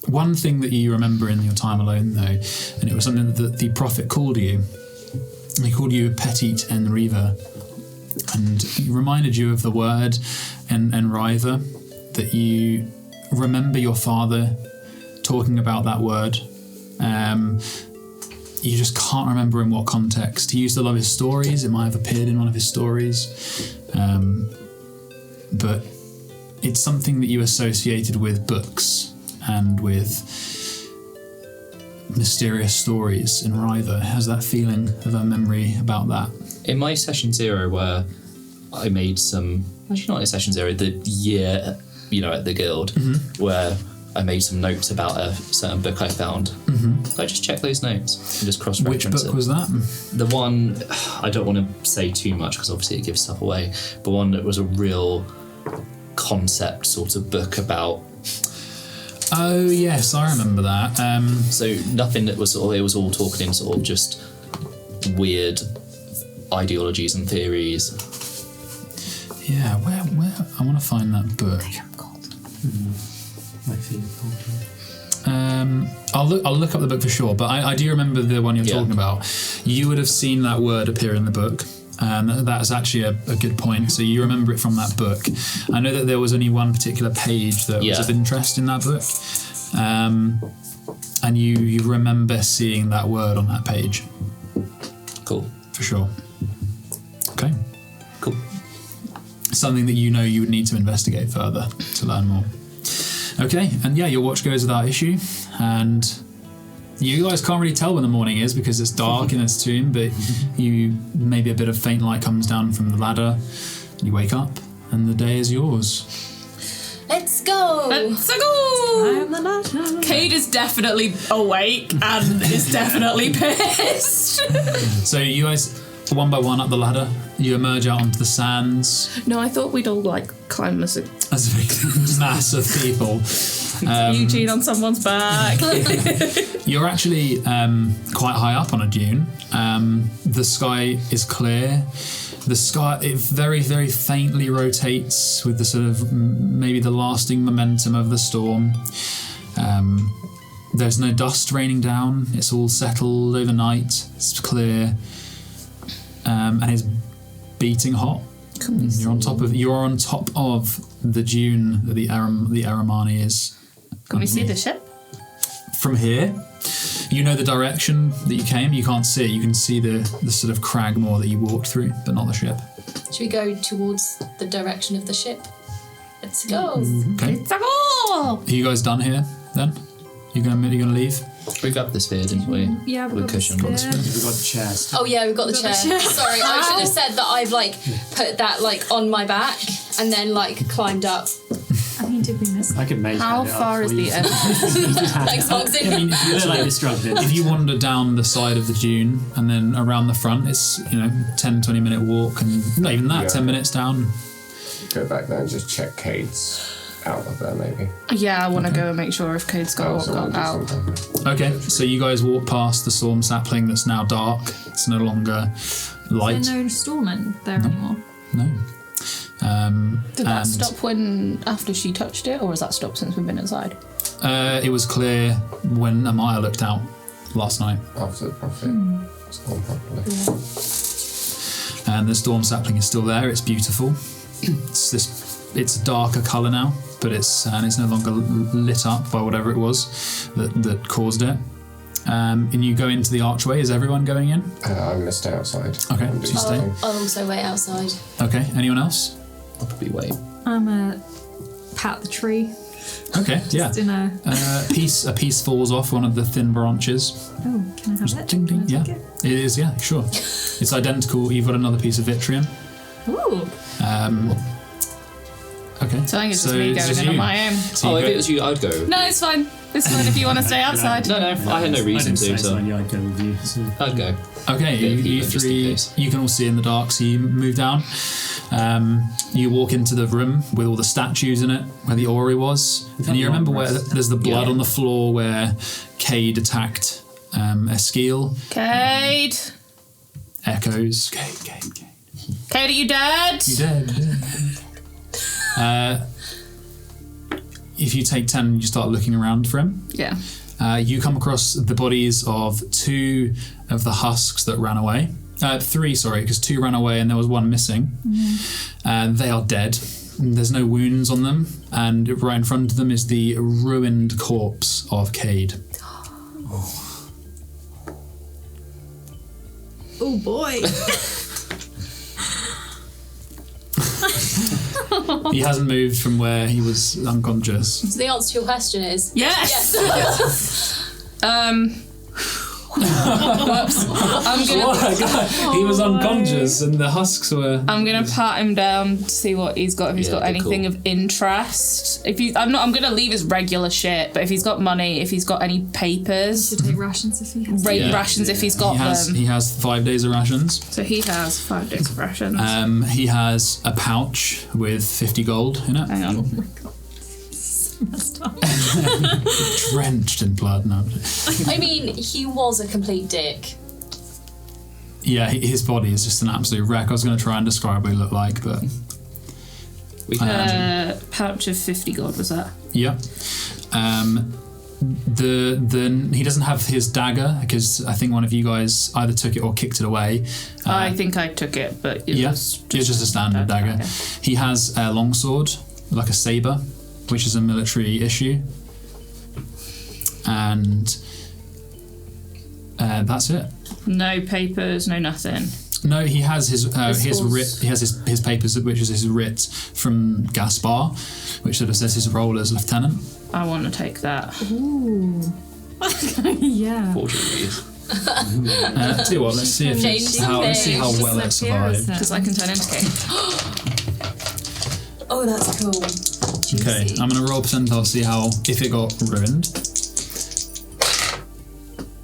one thing that you remember in your time alone, though, and it was something that the prophet called you. He called you Petit Enriva, and he reminded you of the word Enriva, that you remember your father talking about that word. You just can't remember in what context. He used to love his stories. It might have appeared in one of his stories. But it's something that you associated with books and with mysterious stories in Riva. Has that feeling of a memory about that? In my session 0 where I made some... Actually, not in session 0, the year, at the guild, where I made some notes about a certain book I found. I just checked those notes and just cross-reference it. Which book was that? The one, I don't want to say too much because obviously it gives stuff away, but one that was a real concept sort of book about... Oh, yes, I remember that. So nothing that was it was all talking in sort of just weird ideologies and theories. Yeah, where I want to find that book. I'll look up the book for sure, but I do remember the one you're talking about. You would have seen that word appear in the book, and that's actually a good point. So you remember it from that book. I know that there was only one particular page that was of interest in that book, and you remember seeing that word on that page. Cool. For sure. Okay. Cool. Something that you would need to investigate further to learn more. Okay, and your watch goes without issue, and you guys can't really tell when the morning is because it's dark in this tomb, but maybe a bit of faint light comes down from the ladder, you wake up, and the day is yours. Let's go! Let's go! Cade is definitely awake and is definitely pissed. So you guys, one by one up the ladder, you emerge out onto the sands. No, I thought we'd all climb as a big mass of people. Eugene on someone's back. You're actually quite high up on a dune. The sky is clear. The sky, it very, very faintly rotates with the sort of maybe the lasting momentum of the storm. There's no dust raining down. It's all settled overnight. It's clear. And it's beating hot. You're on top of the dune that the Eramani is. Can we see the ship? From here, you know the direction that you came. You can't see it. You can see the sort of cragmore that you walked through, but not the ship. Should we go towards the direction of the ship? Let's go. Okay. Let's go! Are you guys done here then? You gonna leave? We grabbed the sphere, didn't we? Yeah, with cushion. We've got the chest. Oh yeah, we've got the chair. Sorry, I should have said that I've put that on my back and then climbed up. I mean, did we miss? I could make How far is the end? Thanks, Foxy. I mean, if you Slightly struggling. if you wander down the side of the dune and then around the front, it's 10-20 minute walk, and not even that, 10 minutes down. Go back there and just check Cade's out of there, maybe. Yeah, I want to go and make sure if Cade's got out. Okay, so you guys walk past the storm sapling that's now dark. It's no longer light. Is there no storeman there anymore? No. Did that stop after she touched it, or has that stopped since we've been inside? It was clear when Amaya looked out last night. After the prophet. It's gone properly. And the storm sapling is still there. It's beautiful. It's a darker colour now, but it's no longer lit up by whatever it was that caused it. And you go into the archway. Is everyone going in? I missed outside. Okay, so you stay. I'll also wait outside. Okay, anyone else? I'll probably wait. I'm gonna pat the tree. Okay, yeah. Just in a... A piece falls off one of the thin branches. Oh, can I have it? Ding, ding. Can I Yeah, take it? it is. Yeah, sure. It's identical. You've got another piece of vitrium. Ooh. So Okay. I think it's just me it's going just in on you. my own. So Oh, you if go- it was you, I'd go. No, it's fine. It's fine if you want to stay outside. No, I had no reason to, so Yeah, I'd go with you. So. I'd go. Okay, Yeah, you even just in three, case. you can all see in the dark, so you move down. You walk into the room with all the statues in it, where the orrery was. that And you remember long where rest? there's the blood Yeah. on the floor where Cade attacked Esquil. Cade. Echoes. Cade. Cade, are you dead? You dead. If you take 10 and you start looking around for him, Yeah. you come across the bodies of 2 of the husks that ran away. 3, sorry, because 2 ran away and there was 1 missing. They are dead. There's no wounds on them, and right in front of them is the ruined corpse of Cade. Oh boy. He hasn't moved from where he was unconscious. So the answer to your question is Yes. Whoops. He was unconscious, and the husks were. I'm gonna pat him down to see what he's got. If he's Yeah, got good anything call. of interest. I'm gonna leave his regular shit. But if he's got money, if he's got any papers, Should take rations if he has. rate rations if he's got them. He has 5 days of rations. So he has 5 days of rations. He has a pouch with 50 gold in it. Hang on. Oh my god. Messed up. Drenched in blood. No. I mean, he was a complete dick. Yeah, his body is just an absolute wreck. I was going to try and describe what he looked like, but We can. Pouch of 50 gold was that? yeah. He doesn't have his dagger because I think one of you guys either took it or kicked it away. I think I took it, but it was it's just a standard dagger. He has a longsword, like a saber, which is a military issue, and that's it. No papers, no nothing. No, he has his His writ. He has his papers, which is his writ from Gaspar, which sort of says his role as lieutenant. I want to take that. Ooh. Yeah. Fortunately. Tell you what, let's see if Change let's see how something. well it survived. Because I can turn into Cade. Oh, that's cool. Okay, I'm gonna roll percentile, see if it got ruined.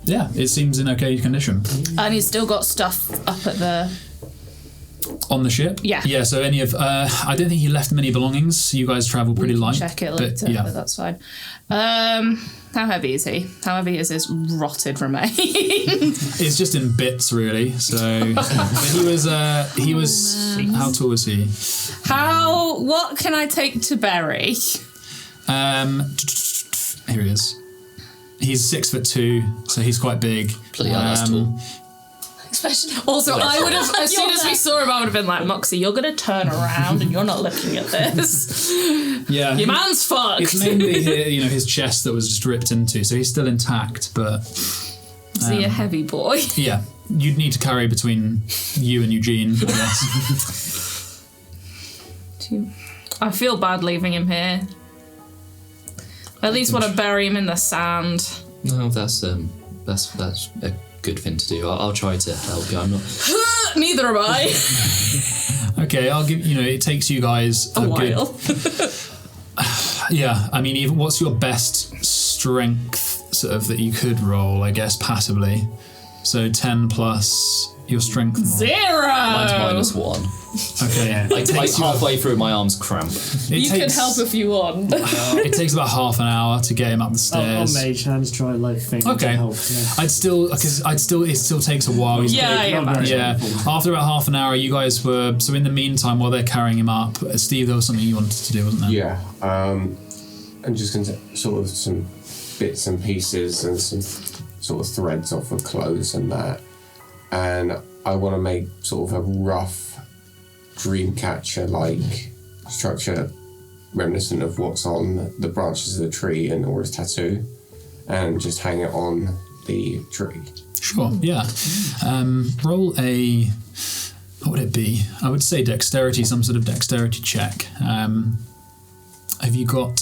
Yeah, it seems in okay condition. And he's still got stuff up at the... On the ship? Yeah. Yeah, so any of... I don't think he left many belongings. You guys travel pretty light. Check it later, but that's fine. How heavy is he? How heavy is his rotted remains? It's just in bits, really. So, but he was. How tall was he? What can I take to bury? Here he is. He's 6'2", so he's quite big. Bloody hell, that's tall. Especially. Also, I would have, as soon as we saw him, I would have been like, Moxie, you're going to turn around and you're not looking at this. Yeah. Your man's fucked. It's mainly his chest that was just ripped into, so he's still intact, but Is he a heavy boy? yeah, you'd need to carry between you and Eugene, I guess. I feel bad leaving him here. I at least want to bury him in the sand. No, that's a good thing to do. I'll try to help you. I'm not. Neither am I. Okay, I'll give it takes you guys A good. while. Yeah, I mean, what's your best strength sort of that you could roll? I guess passively. So 10 plus your strength mod. 0! Mine's -1. Okay. Like halfway through, my arms cramp. You can help if you want. It takes about half an hour to get him up the I'll stairs. mage hands try like thing to Okay. help. Yeah. It still takes a while. He's Yeah. After about half an hour, you guys were. So in the meantime, while they're carrying him up, Steve, there was something you wanted to do, wasn't there? Yeah. I'm just going to sort of some bits and pieces and some sort of threads off of clothes and that. And I want to make sort of a rough dreamcatcher-like structure reminiscent of what's on the branches of the tree and Aura's tattoo, and just hang it on the tree. Sure, yeah. Roll a... What would it be? I would say dexterity, some sort of dexterity check. Have you got...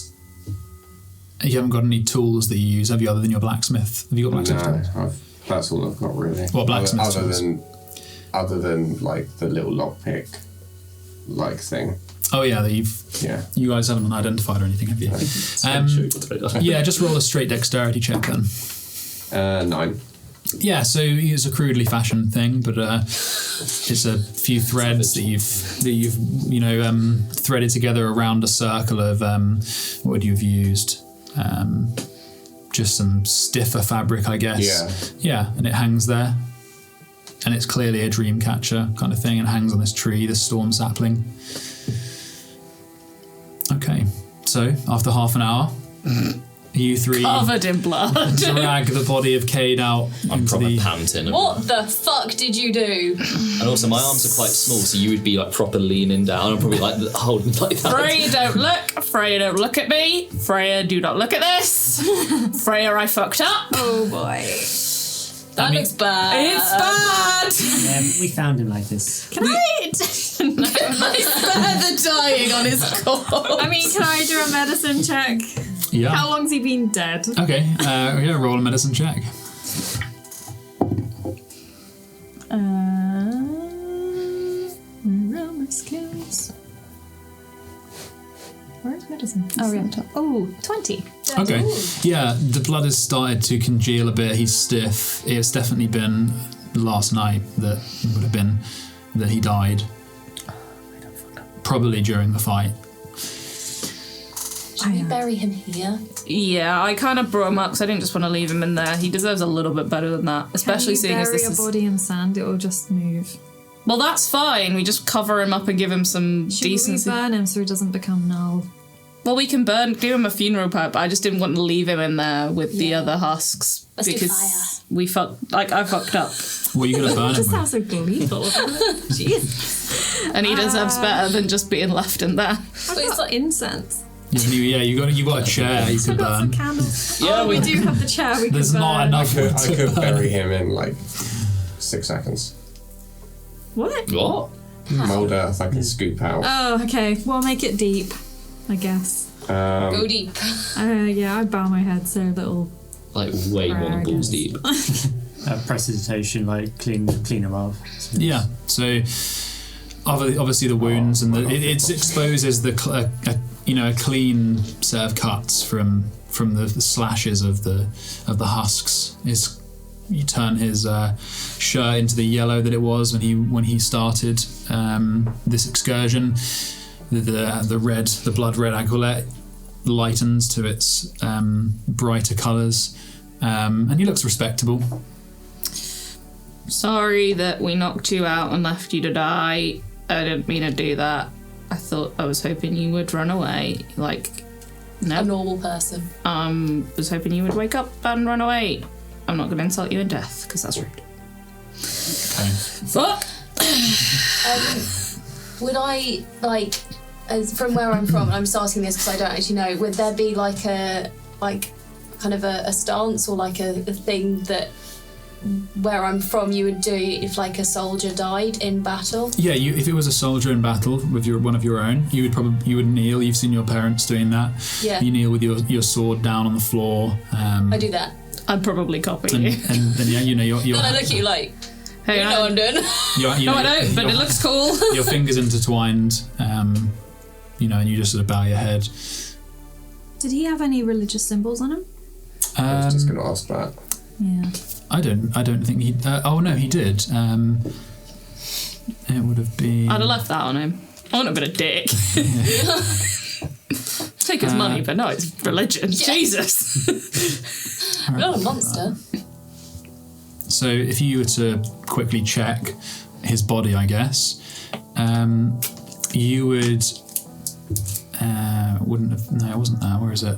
You haven't got any tools that you use, have you, other than your blacksmith? Have you got blacksmith tools? That's all I've got, really. What blacksmith tools? Other than, like, the little lockpick-like thing. Oh, yeah, Yeah. you guys haven't identified or anything, have you? Yeah, just roll a straight dexterity check then. 9. Yeah, so it's a crudely fashioned thing, but it's a few threads that you've threaded together around a circle of what would you have used? Just some stiffer fabric, I guess. Yeah. Yeah, and it hangs there, and it's clearly a dream catcher kind of thing, and hangs on this tree, this storm sapling. Okay, so after half an hour. You three Covered in blood. drag the body of Cade out I'm into proper the... panting. What the fuck did you do? And also, my arms are quite small, so you would be like proper leaning down. I'm probably like holding like that. Freya, don't look. Freya, don't look at me. Freya, do not look at this. Freya, I fucked up. Oh boy. That looks bad. It's bad. Yeah, we found him like this. Can I? No, I spare the dying on his corpse. I mean, can I do a medicine check? Yeah. How long's he been dead? Okay, roll a medicine check. Where are my skills? Where's medicine? Oh, yeah. Oh, 20. Okay. Yeah, the blood has started to congeal a bit. He's stiff. It's definitely been last night that would have been that he died. Probably during the fight. Should we bury him here? Yeah, I kind of brought him up because I didn't just want to leave him in there. He deserves a little bit better than that, especially seeing as this is... is... bury a body in sand, it will just move. Well, that's fine. We just cover him up and give him some decency. Should we burn him so he doesn't become Gnarl? Well, we can do him a funeral pyre, but I just didn't want to leave him in there with the other husks. Let's do because fire. I fucked up. What are you going to burn him Just with? sounds so gleeful. Jeez. And he deserves better than just being left in there. But it's like incense. You got a chair you could I've got some burn. candles. Yeah, we do have the chair we There's can burn. not enough wood I to could burn. bury him in like 6 seconds. What? What? Mold earth I can scoop out. Oh, okay. We'll make it deep, I guess. Go deep. Yeah, I bow my head so little. Like way more than balls deep. Prestidigitation, like clean him up. Yeah, so obviously the wounds and it exposes a clean set of cuts from the slashes of the husks. You turn his shirt into the yellow that it was when he started this excursion. The blood red aguilette lightens to its brighter colours, and he looks respectable. Sorry that we knocked you out and left you to die. I didn't mean to do that. I was hoping you would run away. No. A normal person. Was hoping you would wake up and run away. I'm not going to insult you in death, because that's rude. Okay. Fuck! Would I, as from where I'm from, and I'm just asking this because I don't actually know, would there be kind of a stance or like a thing that where I'm from you would do if like a soldier died in battle? Yeah, if it was a soldier in battle with one of your own, you would kneel. You've seen your parents doing that. Yeah. You kneel with your sword down on the floor. I do that. I'd probably copy you. And then you're Then I look at you like, Hey, you know what I'm doing. No, I don't, but it looks cool. Your fingers intertwined, and you just sort of bow your head. Did he have any religious symbols on him? I was just going to ask that. Yeah. I don't think he. Oh no, he did. It would have been. I'd have left that on him. I wouldn't have been a dick. Take his money, but no, it's religion. Yeah. Jesus. You're not a monster. So if you were to quickly check his body, I guess, you would. Wouldn't have. No, it wasn't that. Where is it?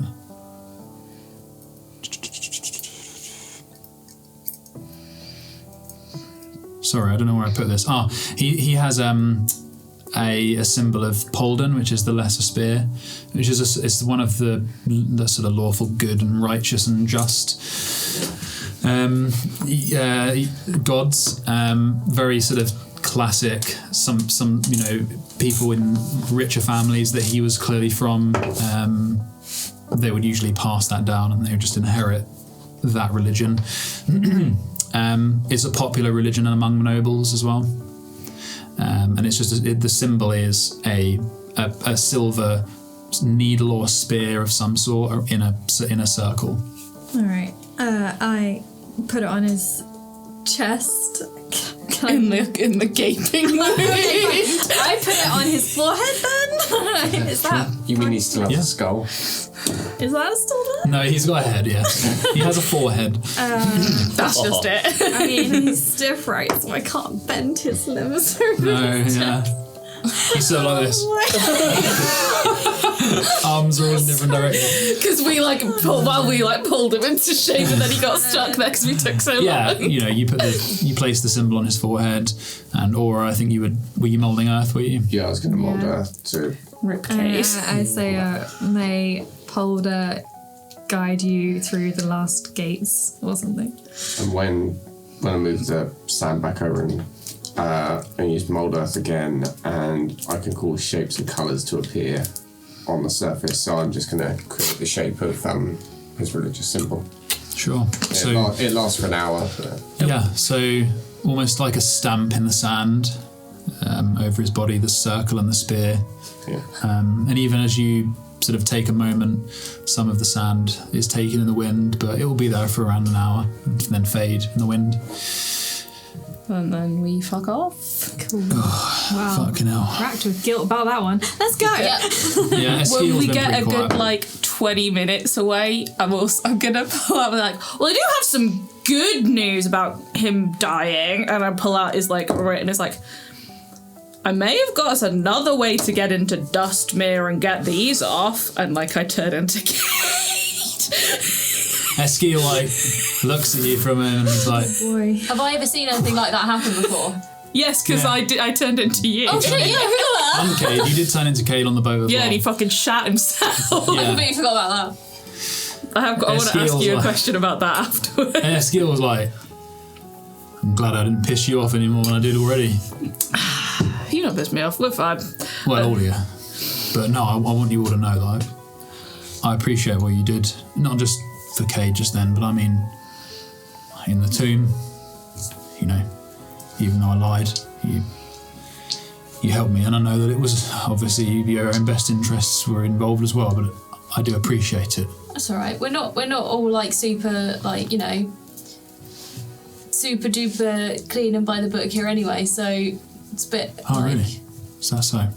Sorry, I don't know where I put this. He has a symbol of Polden, which is the lesser spear, which is it's one of the sort of lawful good and righteous and just gods. Very sort of classic. Some people in richer families that he was clearly from. They would usually pass that down, and they would just inherit that religion. It's a popular religion among nobles as well, and it's just the symbol is a silver needle or spear of some sort in a circle. All right. I put it on his chest. In the gaping wound. I put it on his forehead then? Is that... You mean he still has a skull? Is that still there? No, he's got a head, yeah. He has a forehead. That's just it. I mean, he's stiff, right? So I can't bend his limbs. He's still like this. Arms are all in different directions. Because we pulled him into shape, and then he got stuck there because we took so long. Yeah, you place the symbol on his forehead, and Aura, I think were you moulding earth, were you? Yeah, I was going to mould earth too. Ribcage. I say, may Polder guide you through the last gates or something. And when I move the sand back over and use mould earth again, and I can cause shapes and colours to appear on the surface. So I'm just going to create the shape of his religious symbol. Sure. It lasts for an hour. Yeah, so almost like a stamp in the sand over his body, the circle and the spear. Yeah. And even as you sort of take a moment, some of the sand is taken in the wind, but it will be there for around an hour and then fade in the wind. And then we fuck off. Cool. Wow. Fucking hell. Racked with guilt about that one. Let's go. Yeah, When we get a quiet. good 20 minutes away, I'm gonna pull out well, I do have some good news about him dying, and I pull out his written. It's I may have got us another way to get into Dustmere and get these off, and I turn into Kate. Eskiel looks at you from him and he's like, Boy. Have I ever seen anything like that happen before? Yes, because I turned into you. Oh shit, yeah, I I'm Cade. You did turn into Cade on the boat as well. Yeah, and he fucking shat himself. forgot that. I completely forgot about that. I want to ask you a question about that afterwards. And Eskiel was like, I'm glad I didn't piss you off anymore than I did already. You don't piss me off, we're fine. Well, all of you. But no, I want you all to know that I appreciate what you did. Not just for Cade just then, but I mean, in the tomb, even though I lied, you helped me, and I know that it was obviously your own best interests were involved as well, but I do appreciate it. That's alright. We're not all super super duper clean and by the book here anyway, so it's a bit Really? Is that so?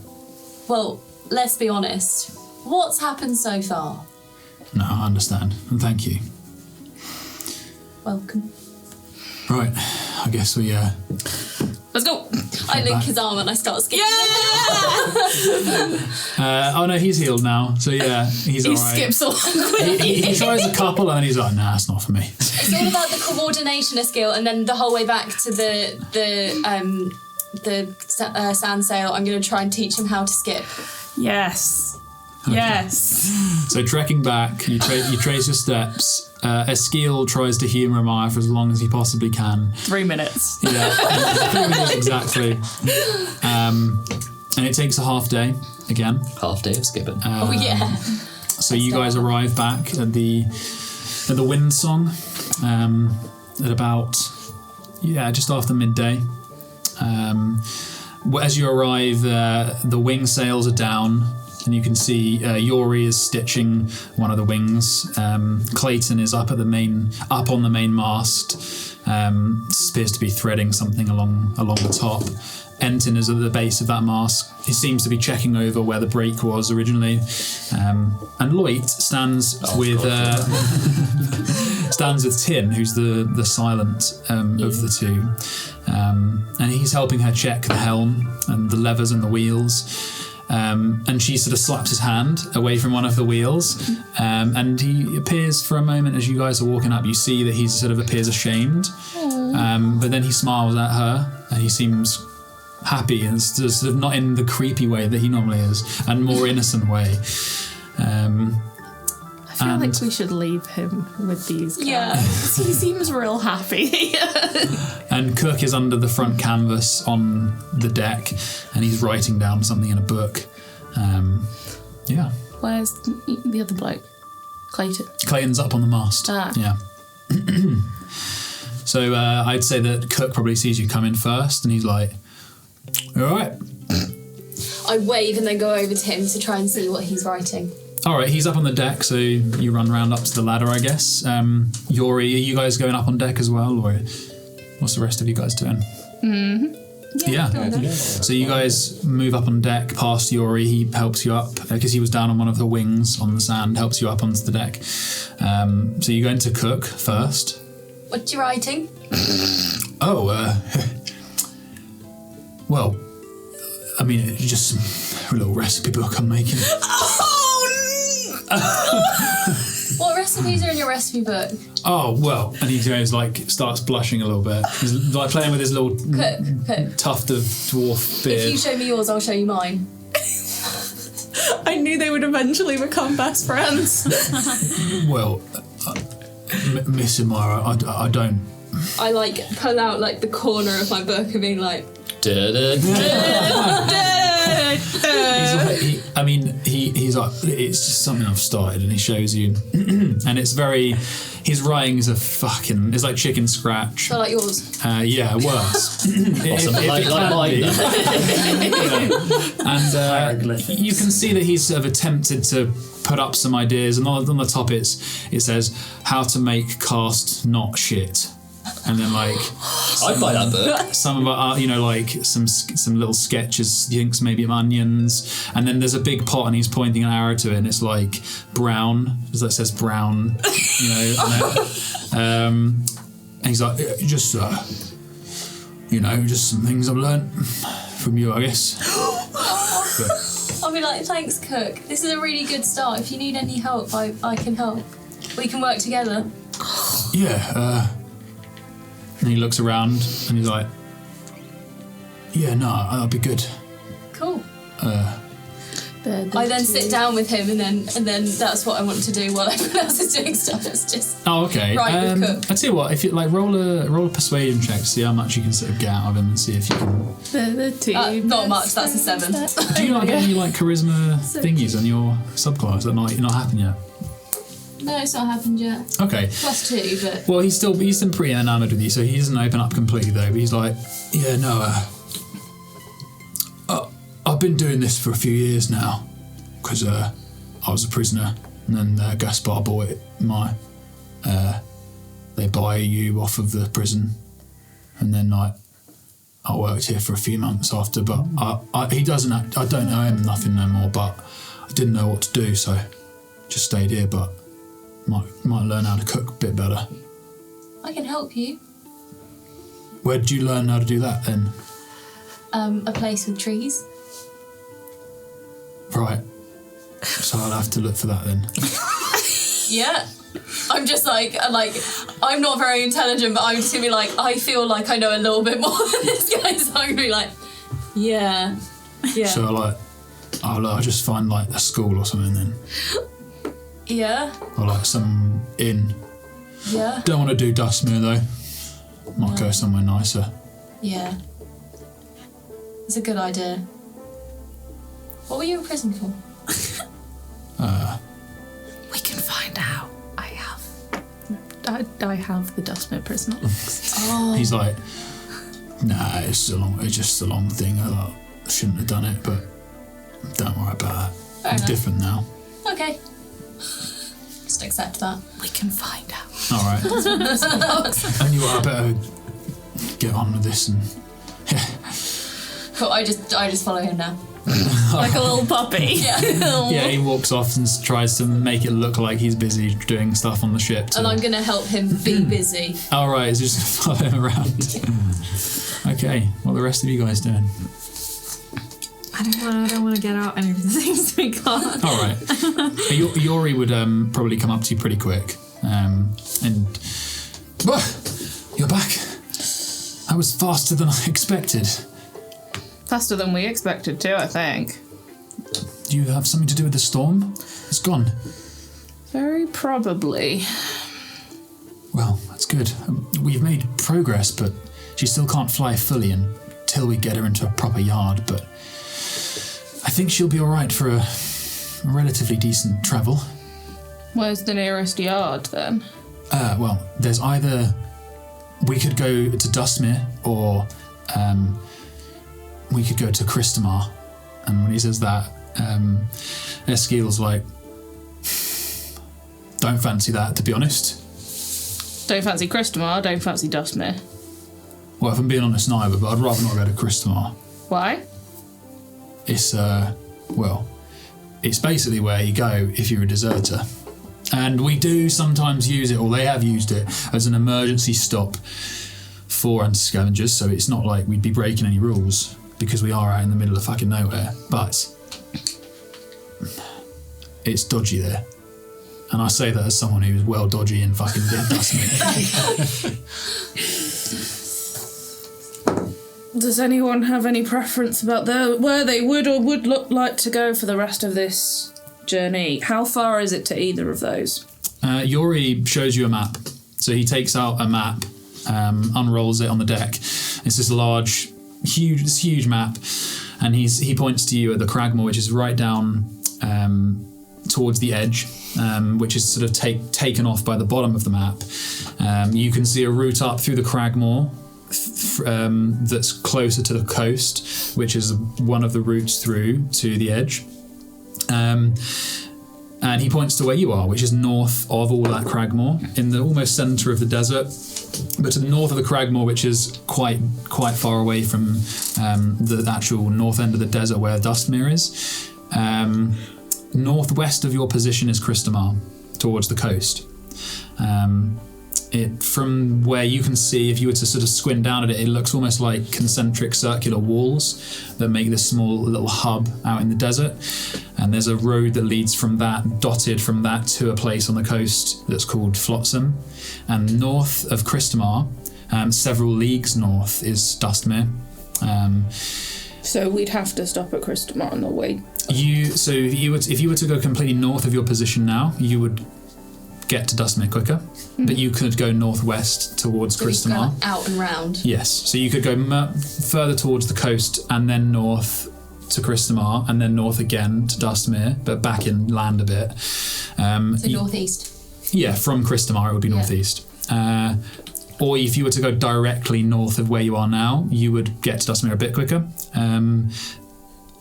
Well, let's be honest. What's happened so far? No, I understand, and thank you. Welcome. Right, I guess we Let's go. I link his arm and I start skipping. oh no, he's healed now, so yeah, he's alright. Skips along. He tries a couple and then he's like, nah, it's not for me. It's all about the coordination of skill, and then the whole way back to the sand sail, I'm going to try and teach him how to skip. Yes. Okay. Yes. So trekking back, you trace your steps. Eskiel tries to humour Maya for as long as he possibly can. 3 minutes. Yeah, 3 minutes exactly. And it takes a half day again. Half day of skipping. Oh yeah. So you guys arrive back at the wind song at about just after midday. As you arrive, the wing sails are down. and you can see Yori is stitching one of the wings. Clayton is up on the main mast. Appears to be threading something along the top. Enton is at the base of that mast. He seems to be checking over where the break was originally. And Loit stands with Tin, who's the silent of the two. And he's helping her check the helm and the levers and the wheels. And she sort of slaps his hand away from one of the wheels. And he appears for a moment as you guys are walking up, you see that he sort of appears ashamed. But then he smiles at her and he seems happy and sort of not in the creepy way that he normally is, and more innocent way. I feel like we should leave him with these guys. Yeah. He seems real happy. And Cook is under the front canvas on the deck, and he's writing down something in a book. Yeah. Where's the other bloke? Clayton? Clayton's up on the mast. Ah. Yeah. So I'd say that Cook probably sees you come in first, and he's like, all right. I wave and then go over to him to try and see what he's writing. All right, he's up on the deck, so you run round up to the ladder, I guess. Yori, are you guys going up on deck as well, or what's the rest of you guys doing? Mm-hmm. Yeah. So you guys move up on deck past Yori. He helps you up because he was down on one of the wings on the sand, helps you up onto the deck. So you go into Cook first. What you writing? Well, I mean, it's just a little recipe book I'm making. What recipes are in your recipe book? Oh, well, and he goes, starts blushing a little bit. He's playing with his little Cook. tuft of dwarf beard. If you show me yours, I'll show you mine. I knew they would eventually become best friends. Well, Miss Amara, I don't... I pull out the corner of my book and being like... He's like, it's just something I've started, and he shows you, and it's very, his writing is it's like chicken scratch. So like yours? Yeah, worse. Like mine. And you can see that he's sort of attempted to put up some ideas, and on the top it says how to make cast not shit. And then I'd buy that book. some of some little sketches. He thinks maybe of onions, and then there's a big pot, and he's pointing an arrow to it, and it's brown. It says brown, and he's like, just some things I've learnt from you, I guess. I'll be like, thanks, Cook. This is a really good start. If you need any help, I can help. We can work together. Yeah. And he looks around and he's like, yeah, no, that'll be good. Cool. I then sit down with him and then that's what I want to do while everyone else is doing stuff. It's just okay. Right with Cook. I'd tell you what, if you roll a persuasion check to see how much you can sort of get out of him and see if you can. The two. Not much. That's a 7. Do you not get any charisma thingies on your subclass that not happened yet? No, it's not happened yet. Okay. +2, but... Well, he's been pretty enamoured with you, so he doesn't open up completely, though. But he's like, yeah, no, I've been doing this for a few years now, because I was a prisoner, and then Gaspar bought it. They buy you off of the prison, and then, I worked here for a few months after, but he doesn't... I don't know him nothing no more, but I didn't know what to do, so just stayed here, but... Might learn how to cook a bit better. I can help you. Where did you learn how to do that then? A place with trees. Right. So I'll have to look for that then. Yeah. I'm just I'm not very intelligent, but I'm just gonna be I feel like I know a little bit more than this guy, so I'm gonna be like, yeah. So I'll just find a school or something then. Yeah. Or some inn. Yeah. Don't want to do Dustmere though. Might go somewhere nicer. Yeah. It's a good idea. What were you in prison for? We can find out. I have the Dustmere prison logs. Oh. He's like, nah, it's just a long thing. I shouldn't have done it, but don't worry about that. Fair enough. different now. Okay. Just accept that. We can find out. All right. Only I better get on with this and. Cool, I just follow him now. Like a little puppy. Yeah, he walks off and tries to make it look like he's busy doing stuff on the ship. And I'm going to help him be busy. All right, so just follow him around. Okay, what are the rest of you guys doing? I don't want to get out any of the things we got. All right. Yori would probably come up to you pretty quick. And you're back. That was faster than I expected. Faster than we expected too, I think. Do you have something to do with the storm? It's gone. Very probably. Well, that's good. We've made progress, but she still can't fly fully until we get her into a proper yard, but I think she'll be all right for a relatively decent travel. Where's the nearest yard then? Well, there's either we could go to Dustmere or we could go to Cristamar. And when he says that, Esquil's like, don't fancy that, to be honest. Don't fancy Cristamar, don't fancy Dustmere. Well, if I'm being honest, neither, but I'd rather not go to Cristamar. Why? It's, it's basically where you go if you're a deserter. And we do sometimes use it, or they have used it, as an emergency stop for anti-scavengers, so it's not like we'd be breaking any rules, because we are out in the middle of fucking nowhere, but it's dodgy there. And I say that as someone who's well dodgy in fucking Dustmere. Does anyone have any preference about where they would or would look like to go for the rest of this journey? How far is it to either of those? Yori shows you a map. So he takes out a map, unrolls it on the deck. It's this large, huge map, and he points to you at the Cragmore, which is right down towards the edge, which is sort of taken off by the bottom of the map. You can see a route up through the Cragmore that's closer to the coast, which is one of the routes through to the edge. And he points to where you are, which is north of all that Cragmore, in the almost centre of the desert, but to the north of the Cragmore, which is quite far away from the actual north end of the desert where Dustmere is. Northwest of your position is Cristamar, towards the coast. From where you can see, if you were to sort of squint down at it, it looks almost like concentric circular walls that make this small little hub out in the desert. And there's a road that leads from that, dotted from that, to a place on the coast that's called Flotsam. And north of Cristamar, several leagues north, is Dustmere. So we'd have to stop at Cristamar on the way. So if you were to go completely north of your position now, you would get to Dustmere quicker, but you could go northwest towards Cristamar. Out and round. Yes, so you could go further towards the coast and then north to Cristamar and then north again to Dustmere, but back inland a bit. So northeast. Yeah, from Cristamar it would be northeast. Or if you were to go directly north of where you are now, you would get to Dustmere a bit quicker.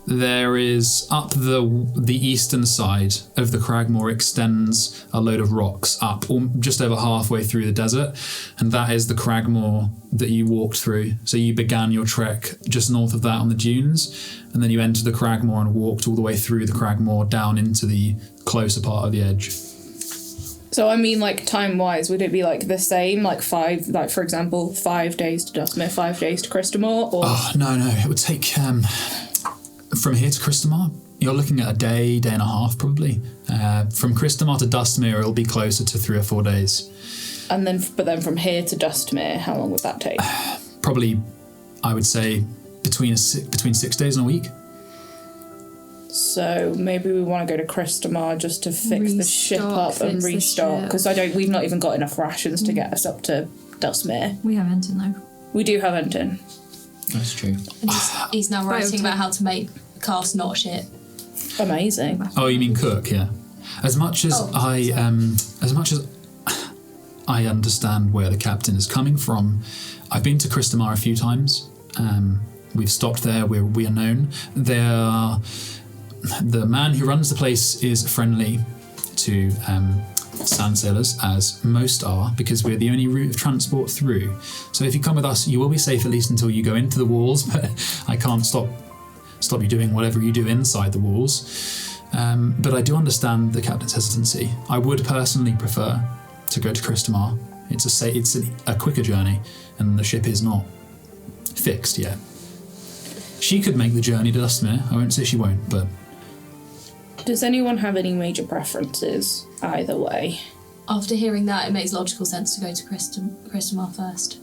There is, up the eastern side of the Cragmore extends a load of rocks up just over halfway through the desert, and that is the Cragmore that you walked through. So you began your trek just north of that on the dunes, and then you entered the Cragmore and walked all the way through the Cragmore down into the closer part of the edge. So I mean, like, time-wise, would it be like the same, like for example, 5 days to Dustmere, 5 days to Cristamar, or? Oh, no, it would take, from here to Cristamar, you're looking at a day and a half probably. From Cristamar to Dustmere, it'll be closer to 3 or 4 days. And then, but then from here to Dustmere, how long would that take? Probably, I would say, between 6 days and a week. So maybe we want to go to Cristamar just to fix the ship up and restock, because we've not even got enough rations to get us up to Dustmere. We have Enton though. We do have Enton. That's true. And he's now writing about how to make cast not shit. Amazing. Oh, you mean cook? Yeah. As much as I understand where the captain is coming from, I've been to Cristamar a few times. We've stopped there. We are known. There are the man who runs the place is friendly to sand sailors, as most are, because we're the only route of transport through. So if you come with us, you will be safe at least until you go into the walls, but I can't stop you doing whatever you do inside the walls. But I do understand the captain's hesitancy. I would personally prefer to go to Cristamar. It's a quicker journey, and the ship is not fixed yet. She could make the journey to Dustmere. I won't say she won't, but... Does anyone have any major preferences either way? After hearing that, it makes logical sense to go to Cristamar first.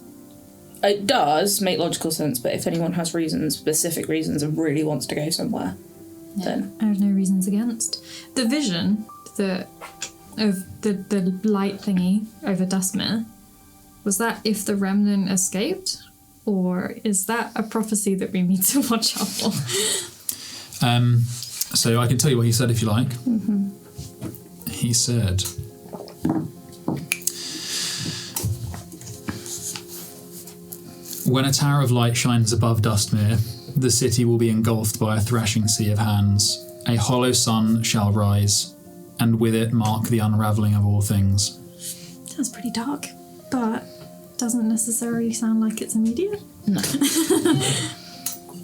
It does make logical sense, but if anyone has specific reasons, and really wants to go somewhere, then... I have no reasons against. The vision of the light thingy over Dustmere, was that if the remnant escaped? Or is that a prophecy that we need to watch out for? So I can tell you what he said if you like. Mm-hmm. He said... When a tower of light shines above Dustmere, the city will be engulfed by a thrashing sea of hands. A hollow sun shall rise, and with it mark the unravelling of all things. Sounds pretty dark, but doesn't necessarily sound like it's immediate. No.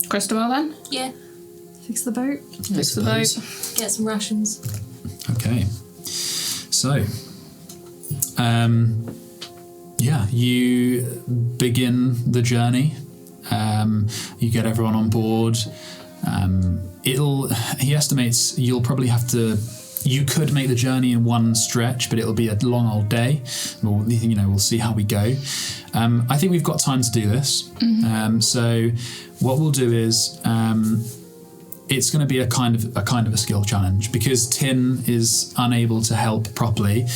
Cristamar then? Yeah. Fix the boat. Fix the boat. Get some rations. Okay. So, you begin the journey. You get everyone on board. He estimates you'll probably have to... You could make the journey in one stretch, but it'll be a long old day. We'll see how we go. I think we've got time to do this. Mm-hmm. So what we'll do is it's going to be a kind of a skill challenge, because Tin is unable to help properly.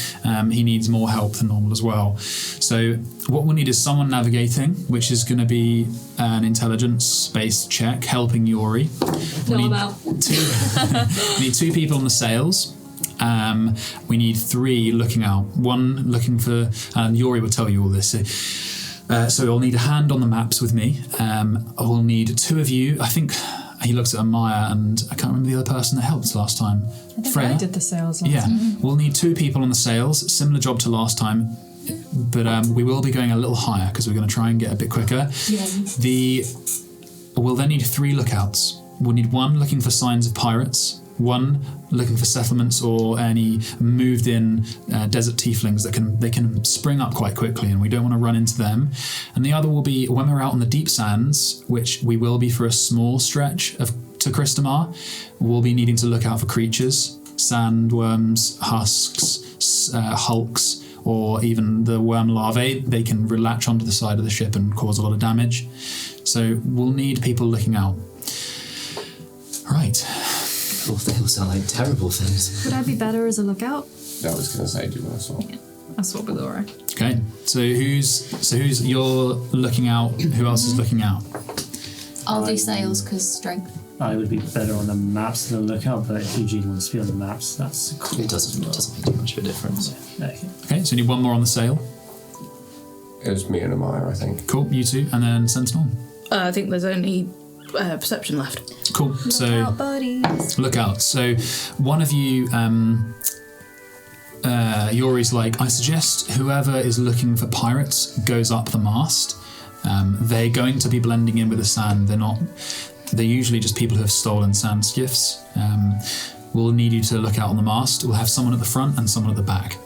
He needs more help than normal as well. So what we'll need is someone navigating, which is going to be an intelligence-based check, helping Yori. We need two people on the sails. We need 3 looking out. 1 looking for... Yori will tell you all this. So we'll need a hand on the maps with me. We'll need 2 of you. I think... He looks at Amaya, and I can't remember the other person that helped last time. I think Freya? I did the sails last time. We'll need 2 people on the sails. Similar job to last time, but we will be going a little higher because we're going to try and get a bit quicker. Yeah. We'll then need 3 lookouts. We'll need 1 looking for signs of pirates, 1 looking for settlements or any moved-in desert tieflings that can spring up quite quickly, and we don't want to run into them. And the other will be when we're out on the deep sands, which we will be for a small stretch to Cristamar. We'll be needing to look out for creatures, sandworms, husks, hulks, or even the worm larvae. They can latch onto the side of the ship and cause a lot of damage. So we'll need people looking out. Right. All they all sound like terrible things. Would I be better as a lookout? I was going to say, do you want to swap? Yeah, I'll swap with Laura. Okay. So who's you're looking out? Who else is looking out? I'll do sails because strength. I would be better on the maps than the lookout, but if Eugene wants to be on the maps, that's cool. It doesn't make too much of a difference. Okay. So you need 1 more on the sail. It was me and Amaya, I think. Cool. You 2, and then Sentinel. I think there's only perception left. Cool. So Lookout, buddies. look out. So one of you, Yori's like, I suggest whoever is looking for pirates goes up the mast. They're going to be blending in with the sand. They're usually just people who have stolen sand skiffs. We'll need you to look out on the mast. We'll have someone at the front and someone at the back.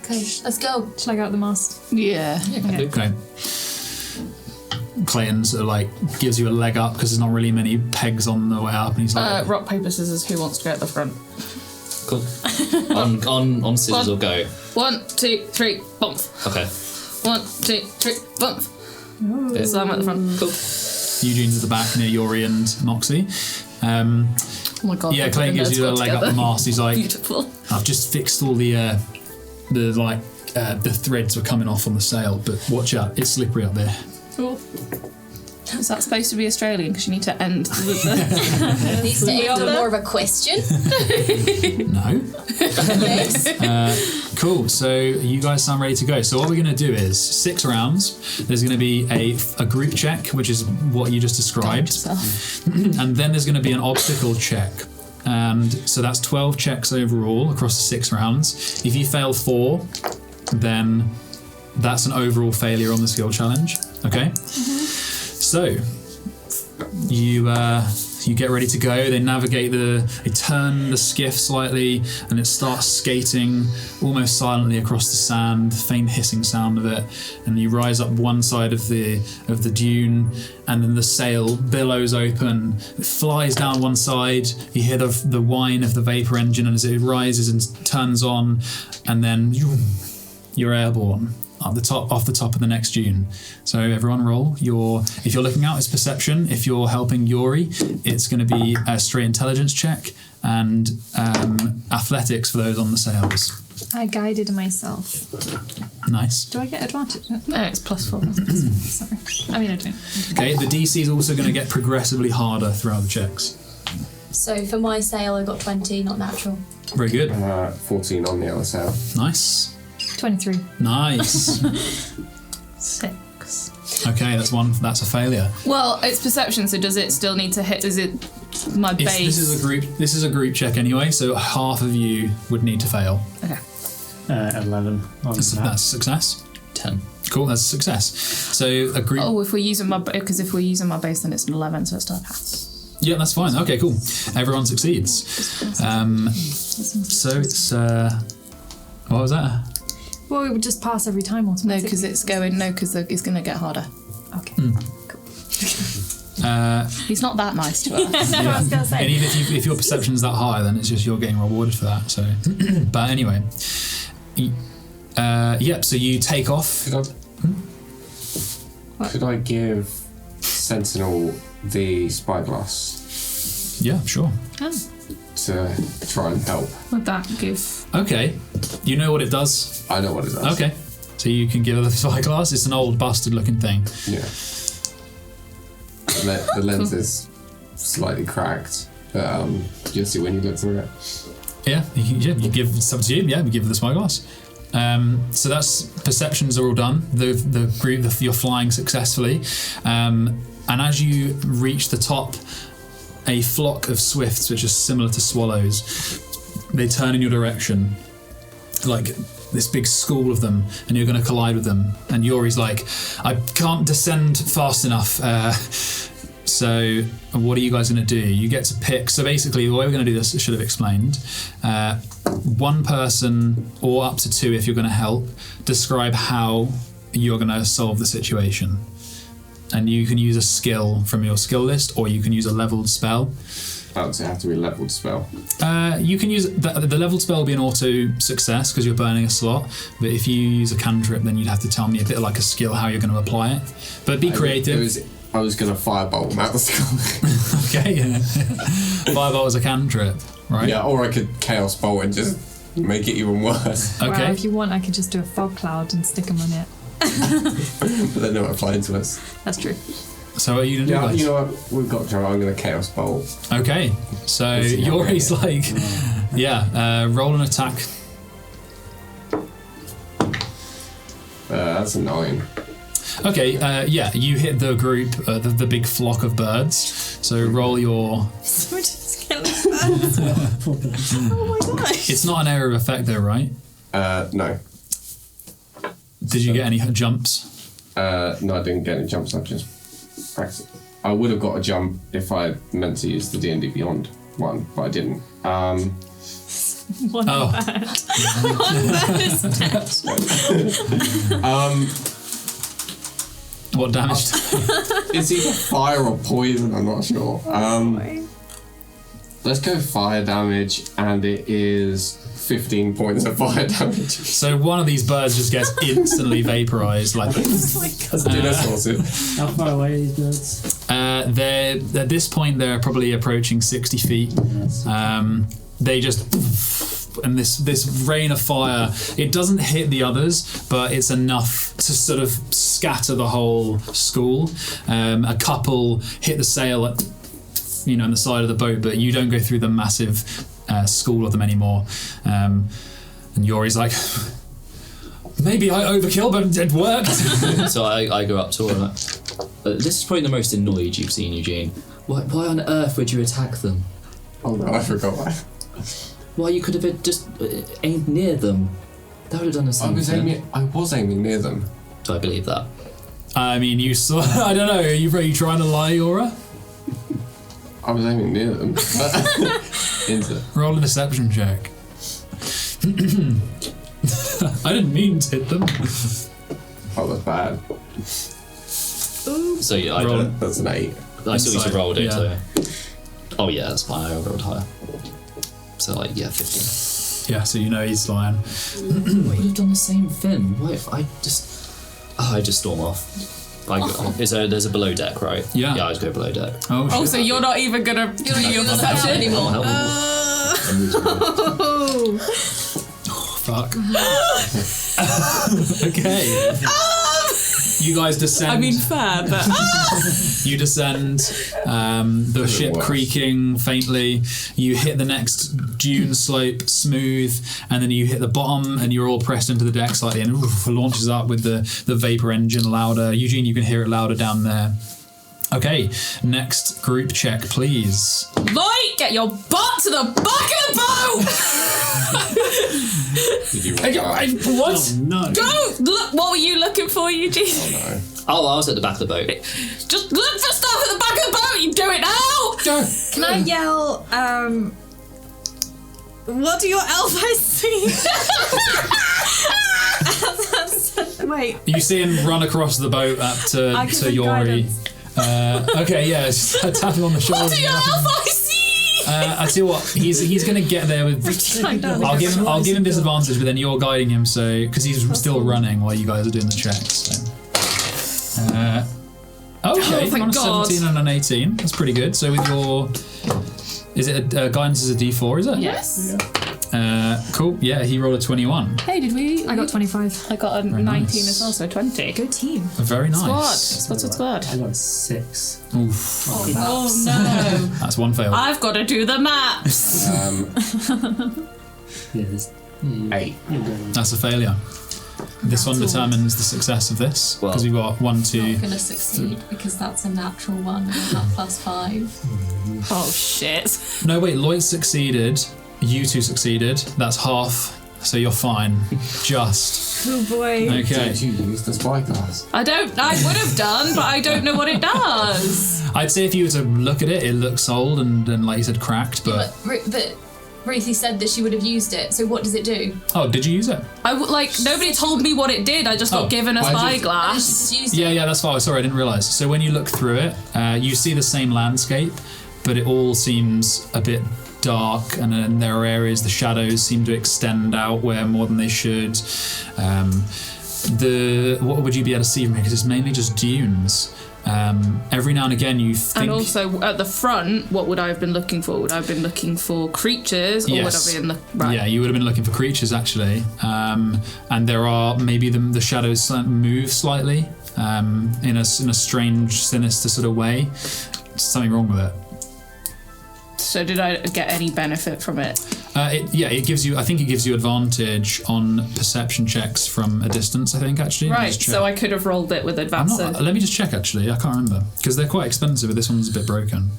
Okay, let's go. Shall I go up the mast? Yeah. Okay. Clayton sort of like gives you a leg up because there's not really many pegs on the way up, and he's like, Rock, paper, scissors, who wants to go at the front? Cool. on scissors or go? 1, 2, 3, bump. Okay. 1, 2, 3, bump. So I'm at the front. Cool. Eugene's at the back near Yori and Moxie. Oh my god. Yeah, Clayton gives you a leg up the mast. He's like, beautiful. I've just fixed all the threads were coming off on the sail, but watch out, it's slippery up there. Cool. Is that supposed to be Australian? Because you need to end with the... Needs to end with more of a question. No. Yes. Cool. So you guys sound ready to go. So what we're going to do is 6 rounds. There's going to be a group check, which is what you just described. And then there's going to be an obstacle check. And so that's 12 checks overall across the 6 rounds. If you fail 4, then that's an overall failure on the skill challenge. Okay? So you get ready to go. They navigate they turn the skiff slightly, and it starts skating almost silently across the sand, faint hissing sound of it. And you rise up one side of the dune, and then the sail billows open. It flies down one side. You hear the whine of the vapor engine, and as it rises and turns on, and then you're airborne. Off the top of the next dune. So everyone roll if you're looking out, it's perception. If you're helping Yuri, it's going to be a straight intelligence check and athletics for those on the sails. I guided myself. Nice. Do I get advantage? No, it's +4. Sorry. I mean, I don't. Okay, the DC is also going to get progressively harder throughout the checks. So for my sail, I got 20, not natural. Very good. 14 on the other side. Nice. 23. Nice. 6. Okay, that's a failure. Well, it's perception, so does it still need to hit? Is it my base? This is a group check anyway, so half of you would need to fail. Okay. 11 on That's a success. 10. Cool, that's a success. So a group. Oh, if we're using my base, then it's an 11, so it's still a pass. Yeah, that's fine. Okay, cool. Everyone succeeds. So it's what was that? Well, we would just pass every time automatically. No, because it's going to get harder. Okay. Cool. He's not that nice to us. I was going to say. And even if your perception's that high, then it's just you're getting rewarded for that. So, but anyway, so you take off. Could I give Sentinel the spyglass Yeah, sure. to try and help? Would that give... Okay, you know what it does. I know what it does. Okay, so you can give her the spyglass. It's an old busted-looking thing. Yeah. The lens is slightly cracked, but you'll see when you look through it. Yeah, you give it's up to you. Yeah, we give her the spyglass. So that's perceptions are all done. The group you're flying successfully, and as you reach the top, a flock of swifts, which are similar to swallows, they turn in your direction, like this big school of them, and you're going to collide with them. And Yuri's like, I can't descend fast enough. So what are you guys going to do? You get to pick. So basically, the way we're going to do this, I should have explained. One person, or up to 2 if you're going to help, describe how you're going to solve the situation. And you can use a skill from your skill list, or you can use a leveled spell. Does it have to be a leveled spell? You can use the leveled spell will be an auto success because you're burning a slot. But if you use a cantrip, then you'd have to tell me a bit like a skill how you're going to apply it. But be creative. I was going to firebolt him out the skull. Okay, yeah. Firebolt is a cantrip, right? Yeah, or I could chaos bolt and just make it even worse. Okay. Well, if you want, I could just do a fog cloud and stick them on it. But they don't apply to us. That's true. So what are you going to do, Yeah, guys? you know what? We've got to. I'm going to chaos bolt. Okay, so Yuri's like, roll an attack. That's a 9. Okay, you hit the group, the big flock of birds. So roll your... We're just killing birds. Oh my gosh. It's not an area of effect though, right? No. Did you get any jumps? No, I didn't get any jumps. I just practiced. I would have got a jump if I meant to use the DnD Beyond one, but I didn't. One bird. One bird is dead. What damage? It's either fire or poison, I'm not sure. Let's go fire damage, and it is 15 points of fire damage. So one of these birds just gets instantly vaporized, like. How far away are these birds? They're at this point they're probably approaching 60 feet. Yes. They just and this rain of fire, it doesn't hit the others, but it's enough to sort of scatter the whole school. A couple hit the sail at, on the side of the boat, but you don't go through the massive school of them anymore. And Yori's like, maybe I overkill, but it worked. So I go up to her. This is probably the most annoyed you've seen, Eugene. Why on earth would you attack them? Oh no, I forgot why. Well, you could have just aimed near them. That would have done the same thing. I was aiming near them. Do I believe that? I mean, you saw. I don't know. Are you trying to lie, Yora? I was aiming near them. Roll a deception check. I didn't mean to hit them. Oh, that's bad. So yeah, That's an 8. I still need to roll it. Yeah. So. Oh yeah, that's fine. I rolled higher. So 15. Yeah, so he's lying. Well, you've done the same thing. What if I just storm off? There's a below deck, right? Yeah. Yeah, I just go below deck. Oh, shit. So you're not even gonna do your deception anymore. Oh, fuck. Okay. You guys descend. I mean, fair, but You descend, the ship creaking faintly. You hit the next dune slope smooth, and then you hit the bottom, and you're all pressed into the deck slightly, and launches up with the vapor engine louder. Eugene, you can hear it louder down there. Okay, next group check, please. Lloyd, get your butt to the back of the boat. Did you What? Oh, no. Don't look. What were you looking for, Eugene? No. Oh, I was at the back of the boat. Just look for stuff at the back of the boat. You do it now. Can I yell, what do your elf eyes see? Wait. You see him run across the boat up to Yori. Okay, yeah, just tap him on the shoulder. What do your elf eyes see? I tell you what, he's gonna get there with. I'll give him disadvantage, but then you're guiding him, so because he's still running while you guys are doing the checks. So. Okay, thank on a God. 17 and an 18. That's pretty good. So with your, is it guidance is a D4? Is it? Yes. Cool. Yeah, he rolled a 21. Hey, did we? I got 25. I got a Very 19 nice. as well, so 20. Good team. Very nice. Squad. I got 6. Oof. Oh no. That's one fail. I've got to do the maps. Yeah, there's 8. That's a failure. This one determines the success of this because we've got 1, 2. I'm gonna succeed because that's a natural one and I got +5. Oh shit. No, wait. Lloyd succeeded. You two succeeded. That's half. So you're fine. Just. Oh boy. Okay. Did you use the spyglass? I would have done, but I don't know what it does. I'd say if you were to look at it, it looks old and like you said, cracked. But But Ruthie said that she would have used it, so what does it do? oh, did you use it? Nobody told me what it did. I just got given a spyglass. Just used it. Yeah, that's fine. Sorry, I didn't realise. So when you look through it, you see the same landscape, but it all seems a bit dark, and then there are areas the shadows seem to extend out where more than they should. What would you be able to see from here? Because it's mainly just dunes. Every now and again you think... And also at the front, what would I have been looking for? Would I have been looking for creatures, or would I have been right? Yeah, you would have been looking for creatures actually. And there are maybe the shadows move slightly in a strange, sinister sort of way. There's something wrong with it. So did I get any benefit from it? It gives you. I think it gives you advantage on perception checks from a distance. I think actually. Right. So I could have rolled it with advantage. Let me just check. Actually, I can't remember because they're quite expensive. But this one's a bit broken.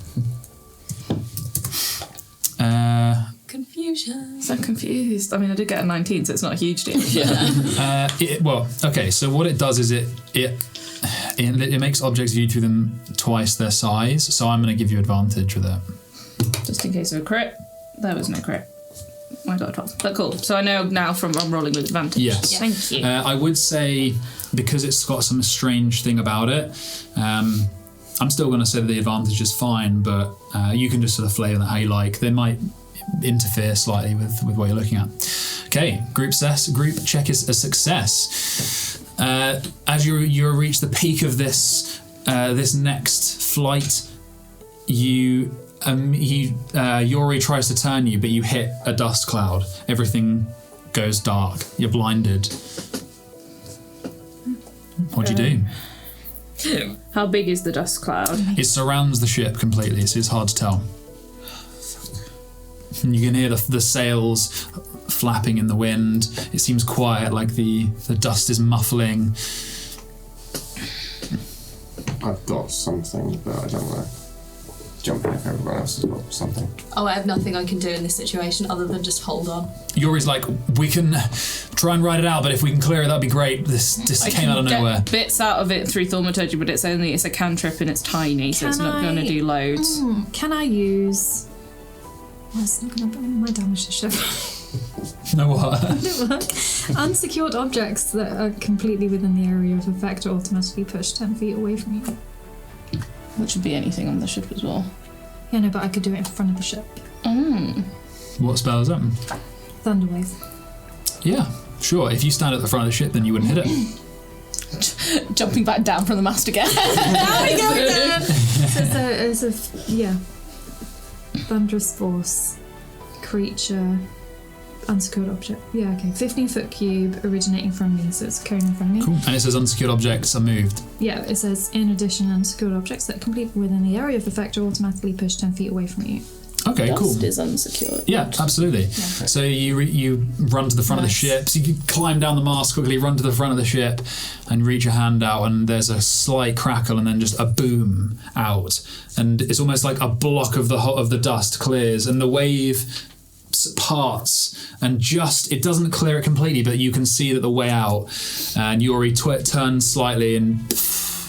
Confusion. So confused. I mean, I did get a 19, so it's not a huge deal. Yeah. Okay. So what it does is it makes objects viewed through them twice their size. So I'm going to give you advantage with it. Just in case of a crit. There was no crit. I got a 12. But cool. So I know now from I'm rolling with advantage. Yes. Yeah. Thank you. I would say because it's got some strange thing about it, I'm still going to say that the advantage is fine, but you can just sort of flavour that how you like. They might interfere slightly with what you're looking at. Okay, group check is a success. As you reach the peak of this next flight, you Yori tries to turn you, but you hit a dust cloud. Everything goes dark. You're blinded. What do you do? How big is the dust cloud? It surrounds the ship completely, so it's hard to tell. And you can hear the sails flapping in the wind. It seems quiet, like the dust is muffling. I've got something, but I don't want to jump in if everyone else has got something. Oh, I have nothing I can do in this situation other than just hold on. Yori's like, we can try and ride it out, but if we can clear it, that'd be great. This came out of nowhere. Get bits out of it through thaumaturgy, but it's a cantrip and it's tiny, so it's not going to do loads. Can I use... Well, it's not going to my damage to ship. No what? Unsecured objects that are completely within the area of effect are automatically pushed 10 feet away from you. Which would be anything on the ship as well. Yeah, no, but I could do it in front of the ship. What spell is that? Thunderwave. Yeah, sure. If you stand at the front of the ship, then you wouldn't hit it. Jumping back down from the mast again. There we go again! So thunderous force, creature, unsecured object. Yeah, okay. 15-foot cube originating from me, so it's a cone in front of me. Cool. And it says unsecured objects are moved. Yeah, it says, in addition, unsecured objects that complete within the area of effect are automatically pushed 10 feet away from you. Okay, cool. Dust is unsecured. Yeah, absolutely. Yeah. So you run to the front of the ship, so you climb down the mast quickly, run to the front of the ship, and reach your hand out, and there's a slight crackle, and then just a boom out, and it's almost like a block of the dust clears, and the wave parts, and it doesn't clear it completely, but you can see that the way out, and Yori turns slightly, and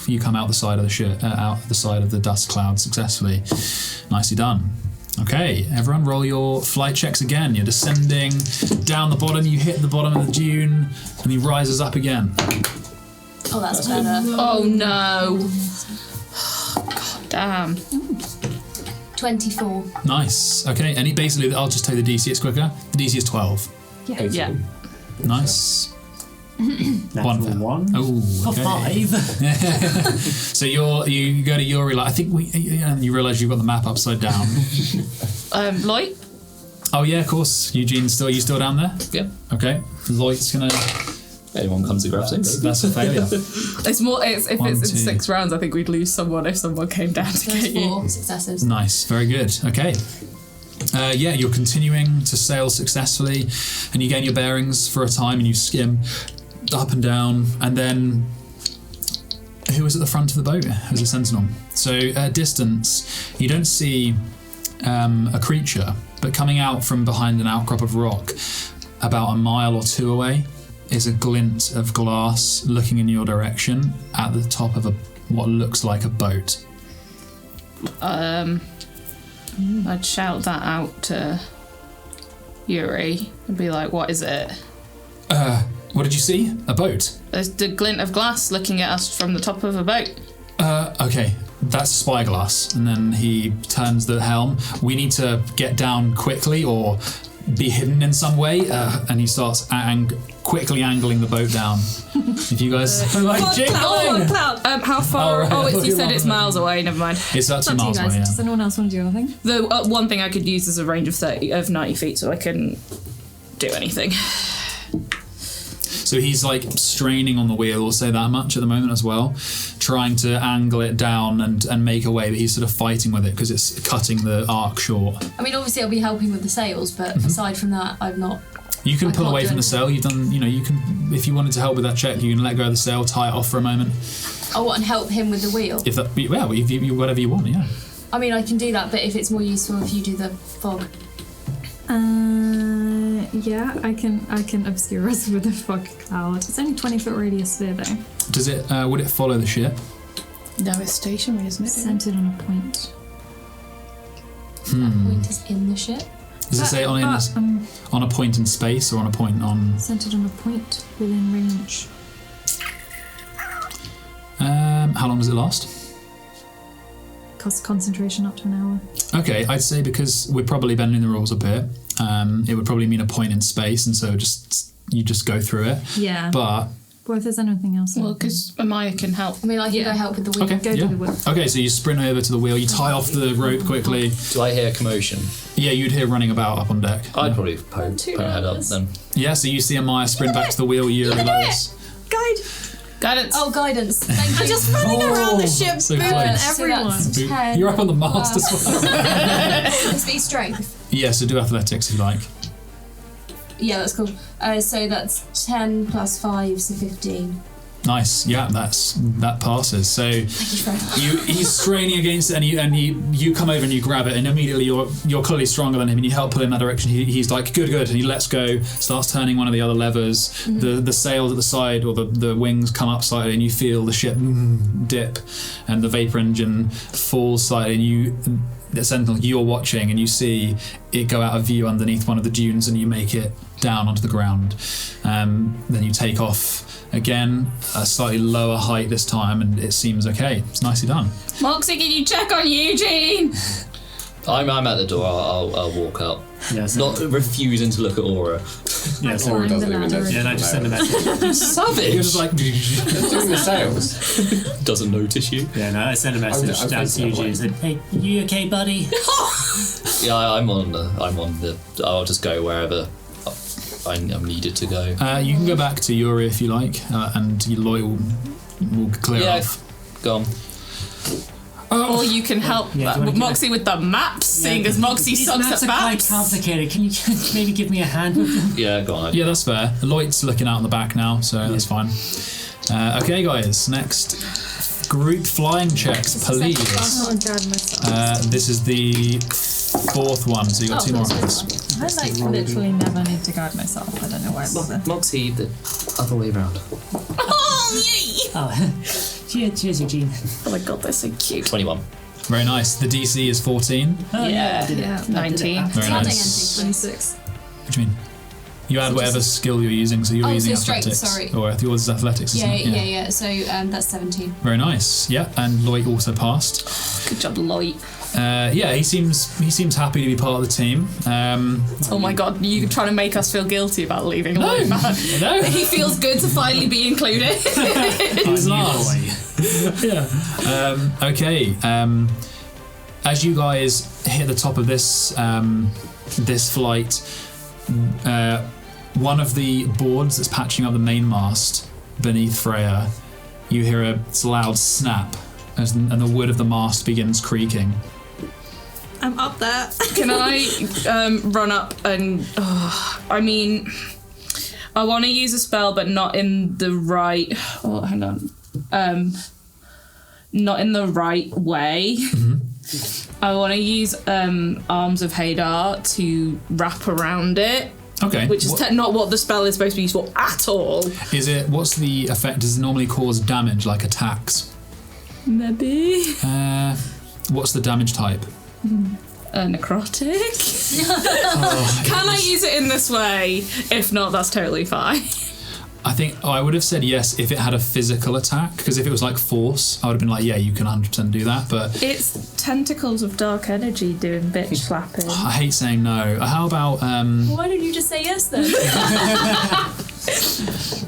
you come out the side of the ship, out the side of the dust cloud successfully. Nicely done. Okay, everyone roll your flight checks again. You're descending down the bottom, you hit the bottom of the dune, and he rises up again. Oh, that's better. Oh no. God damn. 24. Nice. Okay, and basically, I'll just tell you the DC, it's quicker. The DC is 12. Yeah. 18. Yeah. Nice. Natural one. Oh, okay. 5. So you go to Yori, like, I think and you realise you've got the map upside down. Lloyd? Oh yeah, of course. Eugene, are you still down there? Yep. Okay. Lloyd's gonna... Anyone comes and grabs it. That's a failure. It's more. If it's in 2. 6 rounds, I think we'd lose someone if someone came down to There's get you. 4 successes. Nice, very good. Okay. You're continuing to sail successfully, and you gain your bearings for a time, and you skim up and down, and then who was at the front of the boat? It was a sentinel. So at a distance, you don't see a creature, but coming out from behind an outcrop of rock, about a mile or 2 away, is a glint of glass looking in your direction at the top of what looks like a boat. I'd shout that out to Yuri and be like, what is it? What did you see? A boat? There's the glint of glass looking at us from the top of a boat. Okay, that's spyglass. And then he turns the helm. We need to get down quickly or be hidden in some way. And he starts quickly angling the boat down. If you guys like jiggling. How far? You said it's miles away. Never mind. It's about 2 miles away. Yeah. Does anyone else want to do anything? The one thing I could use is a range of 90 feet, so I can do anything. So he's like straining on the wheel, we'll say that much at the moment as well, trying to angle it down and make a way, but he's sort of fighting with it because it's cutting the arc short. I mean, obviously I'll be helping with the sails, but aside from that, I've not... You can pull can't away do from the sail. You've done, you can, if you wanted to help with that check, you can let go of the sail, tie it off for a moment. Oh, and help him with the wheel? If that, well, if you whatever you want, yeah. I mean, I can do that, but if it's more useful if you do the fog. Yeah, I can obscure us with a fog cloud. It's only 20-foot radius sphere though. Does it? Would it follow the ship? No, it's stationary, isn't it? Centered on a point. That point is in the ship? Does it say on a point in space or on a point on? Centered on a point within range. How long does it last? Cost concentration up to an hour. Okay, I'd say because we're probably bending the rules a bit, it would probably mean a point in space, and so you just go through it. Yeah. But Well, if there's anything else. Well, because Amaya can help. I mean, I can go help with the wheel. Okay, Go to the wheel. Okay, so you sprint over to the wheel, you tie off the rope quickly. Do I hear commotion? Yeah, you'd hear running about up on deck. I'd probably poke my head up then. Yeah, so you see Amaya sprint back to the wheel, Yuri like this. Guidance. Oh, guidance. Thank you. I'm just running around the ship, so booting close. everyone. So that's 10. You're up on the mast as well. Must be strength. Yeah, so do athletics if you like. Yeah, that's cool. So that's 10 plus 5, so 15. Nice, yeah, that passes. So Thank you very much. he's straining against it, and you come over and you grab it, and immediately you're clearly stronger than him, and you help pull in that direction. He's like, good, and he lets go, starts turning one of the other levers. Mm-hmm. The sails at the side, or the wings come up slightly, and you feel the ship dip, and the vapor engine falls slightly, and you're watching, and you see it go out of view underneath one of the dunes, and you make it down onto the ground. Then you take off again, a slightly lower height this time, and it seems okay. It's nicely done. Moxie, can you check on Eugene? I'm at the door. I'll walk up. Yeah, so, Not refusing to look at Aura. yeah, so Aura doesn't the even ladder. notice. yeah, no, just send a message. Savage. You're just like, Doing the sails. Doesn't notice you. Yeah, no, I send a message I'm down to thinking Eugene. that Said, hey, you okay, buddy? Yeah, I'm on the. I'll just go wherever I'm needed to go. you can go back to Yuri if you like, and Lloyd will clear off. Go on. Or you can help Yeah, do you wanna give Moxie with the maps, seeing as Moxie These sucks maps at are quite maps. complicated. Can you maybe give me a hand with them? Yeah, go on. Yeah, that's fair. Lloyd's looking out in the back now, so that's fine. Okay, guys, next group flying checks, please. Oh, God, myself. This is the fourth one, so you got two more of those. I literally never need to guide myself. I don't know why I bother. Moxie, the other way around. Oh, yay! Oh, cheers, Eugene. Oh my god, they're so cute. 21. Very nice. The DC is 14. Oh, Yeah. I did it. Yeah. I did it. 19. Very Nothing nice. 26. What do you mean? You add whatever skill you're using, so you're Oh, using so strength, athletics. sorry. Or yours is athletics, isn't it? Yeah. So that's 17. Very nice. Yeah, and Lloyd also passed. Good job, Lloyd. Yeah, he seems happy to be part of the team. Oh my god, you trying to make us feel guilty about leaving Lloyd back. No. He feels good to finally be included. He's last. Yeah. Okay. As you guys hit the top of this this flight, one of the boards that's patching up the main mast beneath Freya, you hear a loud snap, and the wood of the mast begins creaking. I'm up there. Can I run up and... I mean, I want to use a spell, but not in the right... Oh, hang on. Not in the right way. I want to use Arms of Hadar to wrap around it, Okay. which is not what the spell is supposed to be used for at all. Is it? What's the effect? Does it normally cause damage, like attacks? Maybe. What's the damage type? Necrotic? Can I use it in this way? If not, that's totally fine. I think I would have said yes if it had a physical attack, because if it was like force, I would have been like, yeah, you can 100% do that, but It's tentacles of dark energy doing bitch slapping. I hate saying no. How about Why don't you just say yes then?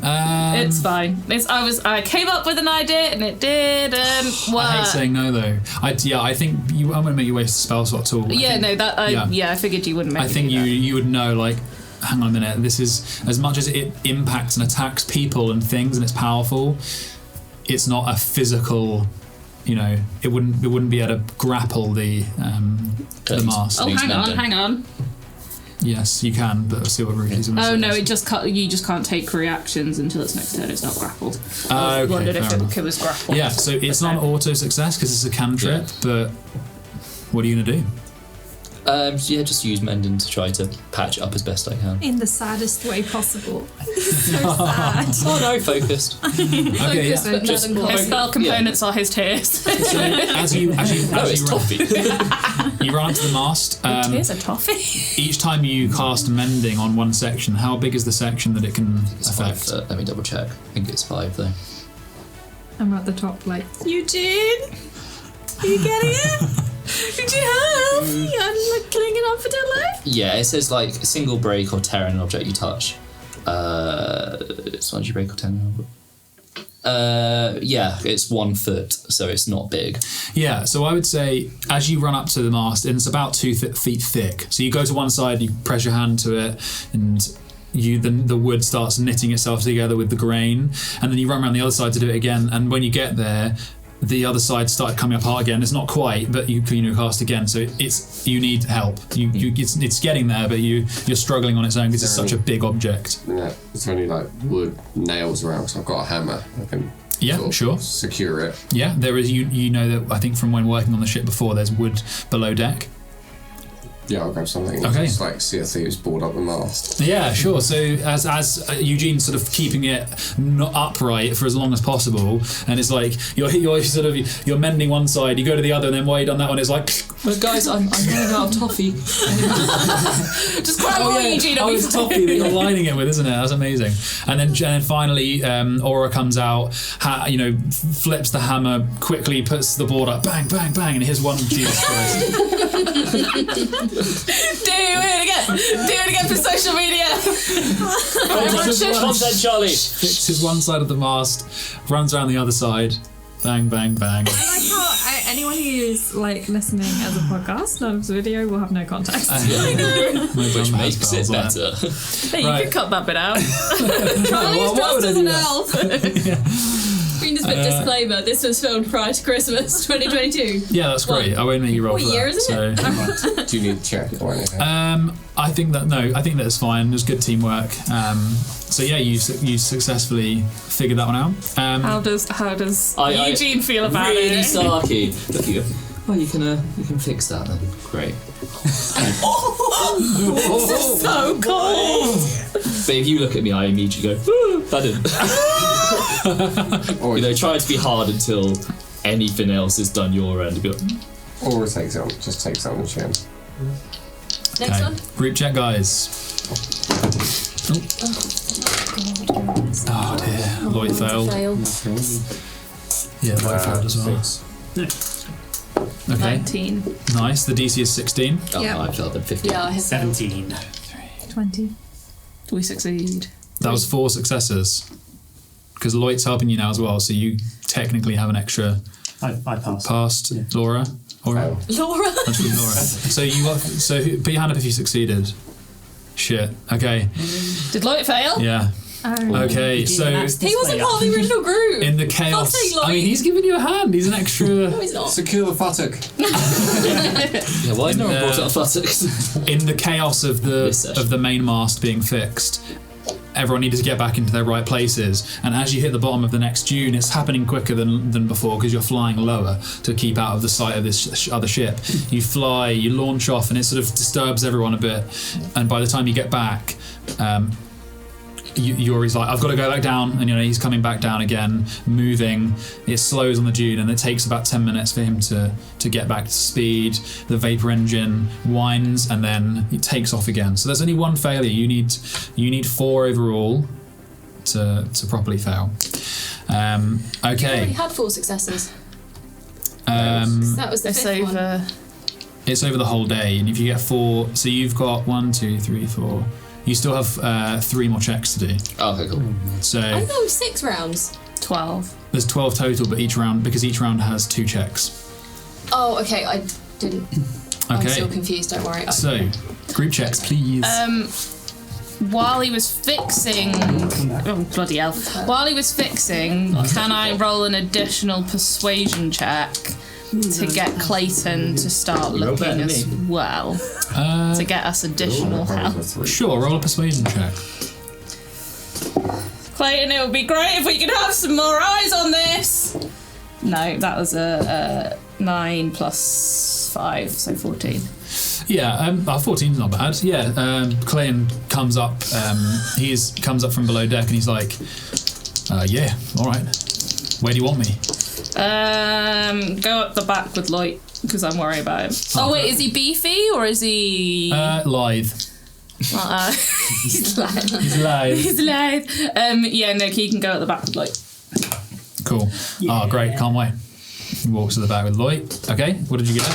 It's fine. I came up with an idea and it didn't work. I hate saying no though. I think I'm gonna make you waste a spell slot tool. I figured you wouldn't make I me think do that. you would know, like, hang on a minute, this is, as much as it impacts and attacks people and things and it's powerful, it's not a physical, it wouldn't be able to grapple the mast. Oh, hang on. Yes, you can, but I'll see what Ruthie's going to say. Oh no, you just can't take reactions until its next turn. It's not grappled. I Okay, wondered if fair enough. it was grappled. Yeah, so it's not an auto success because it's a cantrip, but what are you going to do? Just use mending to try to patch up as best I can. In the saddest way possible. So sad. Oh no, focused. Okay, yeah. But Just melancholy. His spell components are his tears. So as you No, it's toffee. you run onto the mast. Tears are toffee. Each time you cast mending on one section, how big is the section that it can It's affect? 5. Let me double check. I think it's 5 though. I'm at the top, like, Eugene? Are you getting it? Could you help? I'm like clinging on for dear life. Yeah, it says like a single break or tear in an object you touch. It's once you break or tear in an object. Yeah, it's 1 foot, so it's not big. Yeah, so I would say as you run up to the mast, and it's about 2 feet thick. So you go to one side, you press your hand to it, and the wood starts knitting itself together with the grain, and then you run around the other side to do it again. And when you get there, the other side started coming apart again. It's not quite, but you cast again. So you need help. It's getting there, but you're struggling on its own because it's such a big object. Yeah, it's only like wood nails around. So I've got a hammer. I can sure secure it. Yeah, there is. You know that I think from when working on the ship before, there's wood below deck. Yeah, I'll grab something. Okay. Just like Sea of Thieves board up the mast. Yeah, sure. So as Eugene's sort of keeping it not upright for as long as possible, and it's like you're mending one side, you go to the other, and then while you're done that one, it's like, but guys, I'm running out of toffee. Just grab more, Eugene. It's toffee that you're lining it with, isn't it? That's amazing. And then finally, Aura comes out, flips the hammer, quickly puts the board up, bang, bang, bang, and here's one Jesus Christ. Do it again for social media. Content, Charlie. Fixes one side of the mast, runs around the other side, bang, bang, bang. I like how anyone who's like listening as a podcast, not as a video, will have no context. Which makes it better. Hey, you can cut that bit out. Well, why would I do that? We can just put disclaimer, this was filmed prior to Christmas 2022. Yeah, that's great. I won't make you roll What for year that. is it? Do you need to check or anything? I think that's fine. It was good teamwork. So yeah, you successfully figured that one out. How does Eugene feel about really it? Sarky. Look at you. Oh, you can fix that then. Great. So cold. But if you look at me, I immediately go, that didn't. Try to be hard until anything else is done your end. Or takes it on the chin. Next one. Group check, guys. Oh dear, Lloyd failed. Yeah, Lloyd failed as well. Okay, 19. nice. The DC is 16. Oh, Yeah. I failed at 15. Yeah, I have 17. 20. We succeed. That was 4 successes. Because Lloyd's helping you now as well, so you technically have an extra I passed. past. Yeah. Laura. Laura. Actually, Laura. So put your hand up if you succeeded. Shit. Okay. Did Lloyd fail? Yeah. Oh. Okay. So He wasn't part of the original group. in the chaos, Fuck's sake, Lloyd. I mean, he's giving you a hand. He's an extra. No, he's not. Secure the futtock. Yeah, why no one brought up buttocks? In the chaos of the main mast being fixed, everyone needed to get back into their right places, and as you hit the bottom of the next dune, it's happening quicker than before because you're flying lower to keep out of the sight of this other ship. You fly, you launch off, and it sort of disturbs everyone a bit, and by the time you get back, Yuri's like, I've got to go back down, and he's coming back down again, moving. It slows on the dune, and it takes about 10 minutes for him to get back to speed. The vapor engine whines, and then it takes off again. So there's only one failure. You need 4 overall to properly fail. You Okay. already had 4 successes. That was the It's 5th one. over. It's over the whole day, and if you get 4, so you've got 1, 2, 3, 4. You still have 3 more checks to do. Oh, okay, cool. So I thought it was 6 rounds. 12. there's 12 total, but each round has 2 checks. Oh, okay, I didn't. I'm Okay. still confused, don't worry. So, group checks, please. While he was fixing... Oh, bloody hell. While he was fixing, can I roll an additional persuasion check to get Clayton to start Roll better looking than as me. well? To get us additional help. Sure, roll a persuasion check. Clayton, it would be great if we could have some more eyes on this. No, that was a 9 plus 5, so 14. Yeah, 14's not bad. Yeah, Clayton comes up. Comes up from below deck, and he's like, "Yeah, all right. Where do you want me?" Go up the back with Lloyd because I'm worried about him. Oh wait, is he beefy or is he? Lithe. He's lithe. He's lithe. He's lithe. Yeah, no, he can go at the back with Lloyd. Cool. Oh, great. Can't wait. He walks to the back with Lloyd. Okay, what did you get?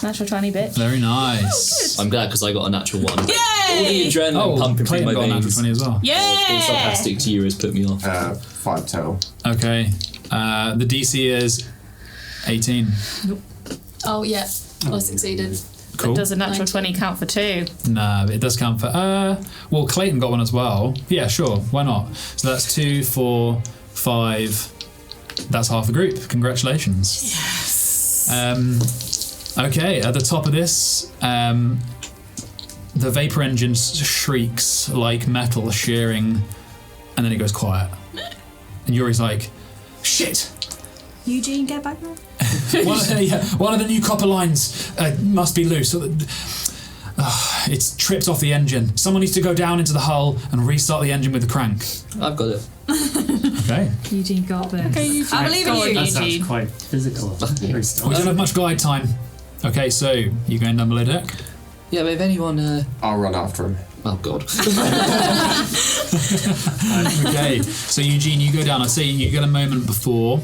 Natural 20, bitch. Very nice. I'm glad because I got a natural 1. Yay! All the adrenaline pumping through Clayton my got a natural veins. 20 as well. Yeah! Being sarcastic to you has put me off. 5 total. Okay. The DC is 18. Oh, yeah. I succeeded. Cool. Does a natural 20 count for 2? Nah, it does count for... well, Clayton got one as well. Yeah, sure. Why not? So that's 2, 4, 5... That's half a group. Congratulations. Yes. Okay, at the top of this, the vapor engine shrieks like metal shearing, and then it goes quiet. And Yuri's like, shit! Eugene, get back there. One of the new copper lines must be loose. It's tripped off the engine. Someone needs to go down into the hull and restart the engine with the crank. I've got it. Okay. Eugene got this. Okay, Eugene. I believe in you. That Eugene. sounds quite physical. We don't have much glide time. Okay, so you going down below deck? Yeah, but if anyone... I'll run after him. Oh, God. Okay, so Eugene, you go down. I'd say you get a moment before.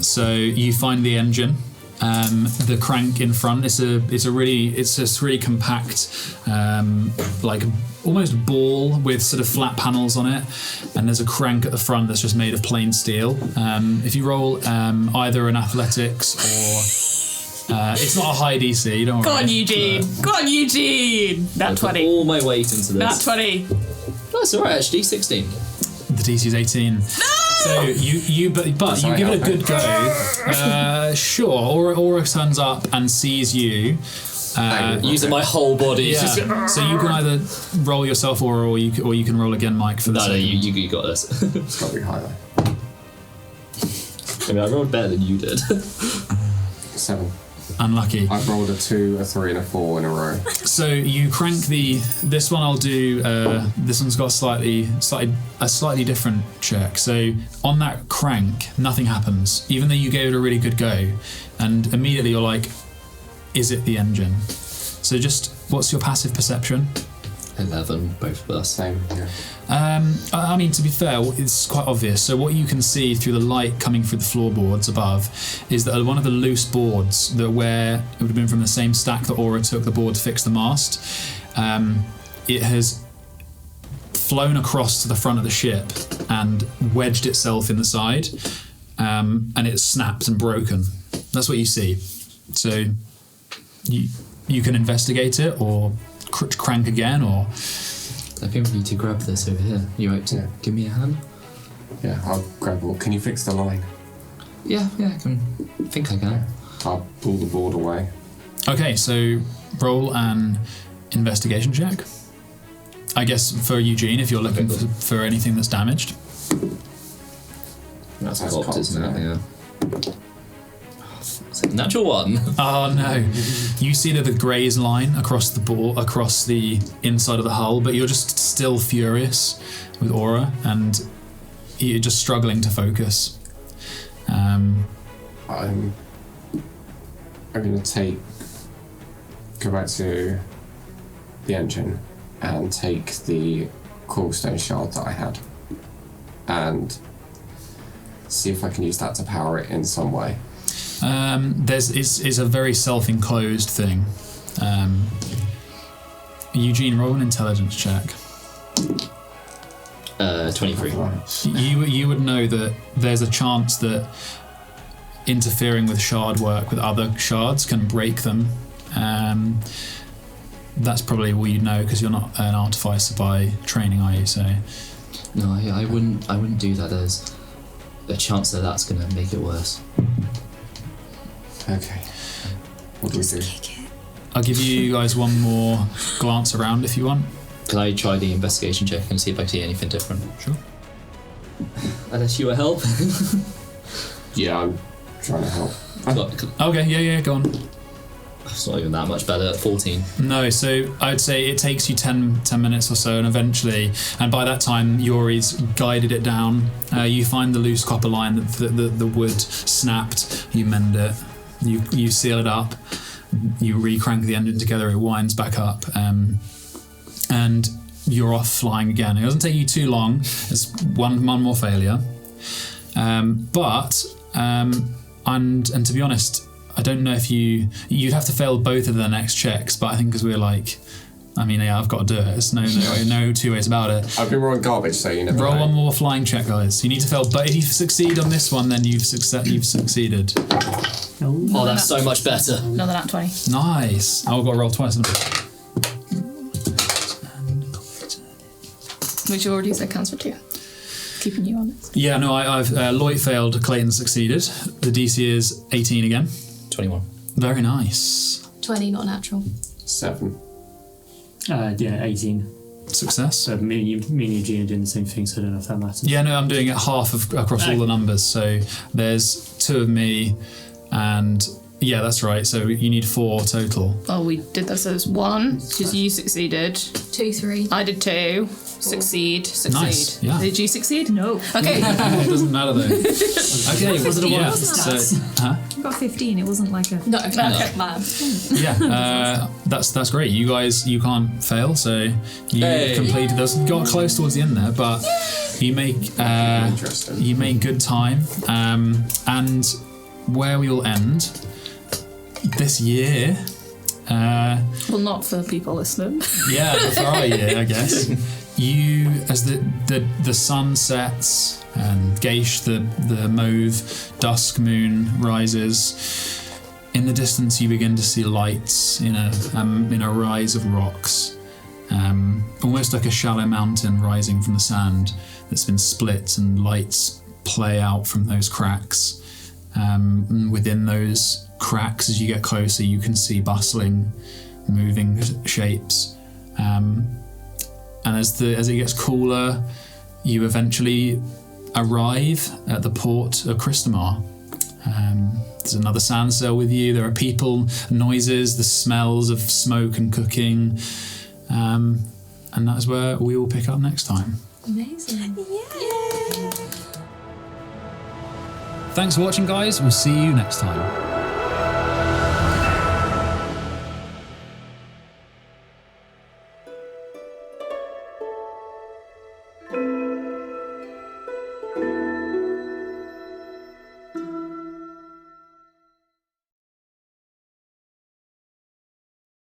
So you find the engine. The crank in front. It's this really compact, like almost ball with sort of flat panels on it, and there's a crank at the front that's just made of plain steel. If you roll either an athletics or it's not a high DC, don't worry. Go on, Eugene. Go on, Eugene. Nat I put 20. all my weight into this. Nat 20. No, it's alright, actually. 16. The DC's 18. So you you give it a good go. Sure. Aura turns up and sees you. Using my whole body. Yeah. So you can either roll yourself, or you can roll again, Mike. For the No, you got this. It's got to be higher. I mean, I rolled better than you did. 7. Unlucky. I've rolled a 2, a 3, and a 4 in a row. So you crank this one. I'll do. This one's got a slightly different check. So on that crank, nothing happens, even though you gave it a really good go, and immediately you're like, is it the engine? So just what's your passive perception? 11, both of us. Same, yeah. I mean, to be fair, it's quite obvious. So what you can see through the light coming through the floorboards above is that one of the loose boards it would have been from the same stack that Aura took the board to fix the mast, it has flown across to the front of the ship and wedged itself in the side, and it's snapped and broken. That's what you see. So you can investigate it or crank again, or... I think we need to grab this over here. You right to give me a hand? Yeah, I'll grab it. Can you fix the line? Yeah, I think I can. I'll pull the board away. Okay, so roll an investigation check. I guess for Eugene, if you're looking for anything that's damaged. That's That's cocked, cocked, isn't it? yeah. Yeah. Natural 1. Oh no! You see the graze line across the inside of the hull, but you're just still furious with Aura, and you're just struggling to focus. I'm going to go back to the engine and take the coilstone shard that I had and see if I can use that to power it in some way. It's a very self-enclosed thing. Eugene, roll an intelligence check. 23. You would know that there's a chance that interfering with shard work with other shards can break them. That's probably all you know because you're not an artificer by training, are you? So No, I wouldn't do that. There's a chance that that's going to make it worse. Okay. What do we do? I'll give you guys one more glance around if you want. Can I try the investigation check and see if I see anything different? Sure. Unless you were help. Yeah, I'm trying to help. Okay, yeah, go on. It's not even that much better. 14. No, so I'd say it takes you 10 minutes or so, and eventually, and by that time Yuri's guided it down. You find the loose copper line that the wood snapped, you mend it, you seal it up, you re-crank the engine together, it winds back up, and you're off flying again. It doesn't take you too long, it's one more failure. And to be honest, I don't know if you'd have to fail both of the next checks, but I think because we're like, I mean, yeah, I've got to do it. There's no two ways about it. I've been rolling garbage, so you never Roll know. one more flying check, guys. You need to fail, but if you succeed on this one, then you've succeeded. Oh, that's so much better. Another nat 20. Nice. I've got to roll twice. Which you already said counts for 2. Keeping you on it. Yeah, no, I've Lloyd failed, Clayton succeeded. The DC is 18 again. 21. Very nice. 20, not natural. 7. 18. Success. So me and Eugene are doing the same thing, so I don't know if that matters. Yeah, no, I'm doing it half across all the numbers. So there's 2 of me, and yeah, that's right. So you need 4 total. Oh, we did that. So there's 1, because you succeeded. 2, 3. I did 2. Succeed. Nice, yeah. Did you succeed? No. Okay. It doesn't matter though. Okay, Was it a one? yeah. What's the So, stats? I got 15. It wasn't like a. No, okay. Man. yeah, that's great. You guys, you can't fail. So you completed those. Got close towards the end there, but you make good time. And where we will end this year. Well, not for people listening. Yeah, for our year, I guess. You, as the sun sets and Geish, the mauve dusk moon rises, in the distance you begin to see lights in a rise of rocks, almost like a shallow mountain rising from the sand that's been split, and lights play out from those cracks. Within those cracks, as you get closer, you can see bustling, moving shapes. And as it gets cooler, you eventually arrive at the port of Cristamar. There's another sand cell with you. There are people, noises, the smells of smoke and cooking. And that's where we will pick up next time. Amazing. Thanks for watching, guys. We'll see you next time.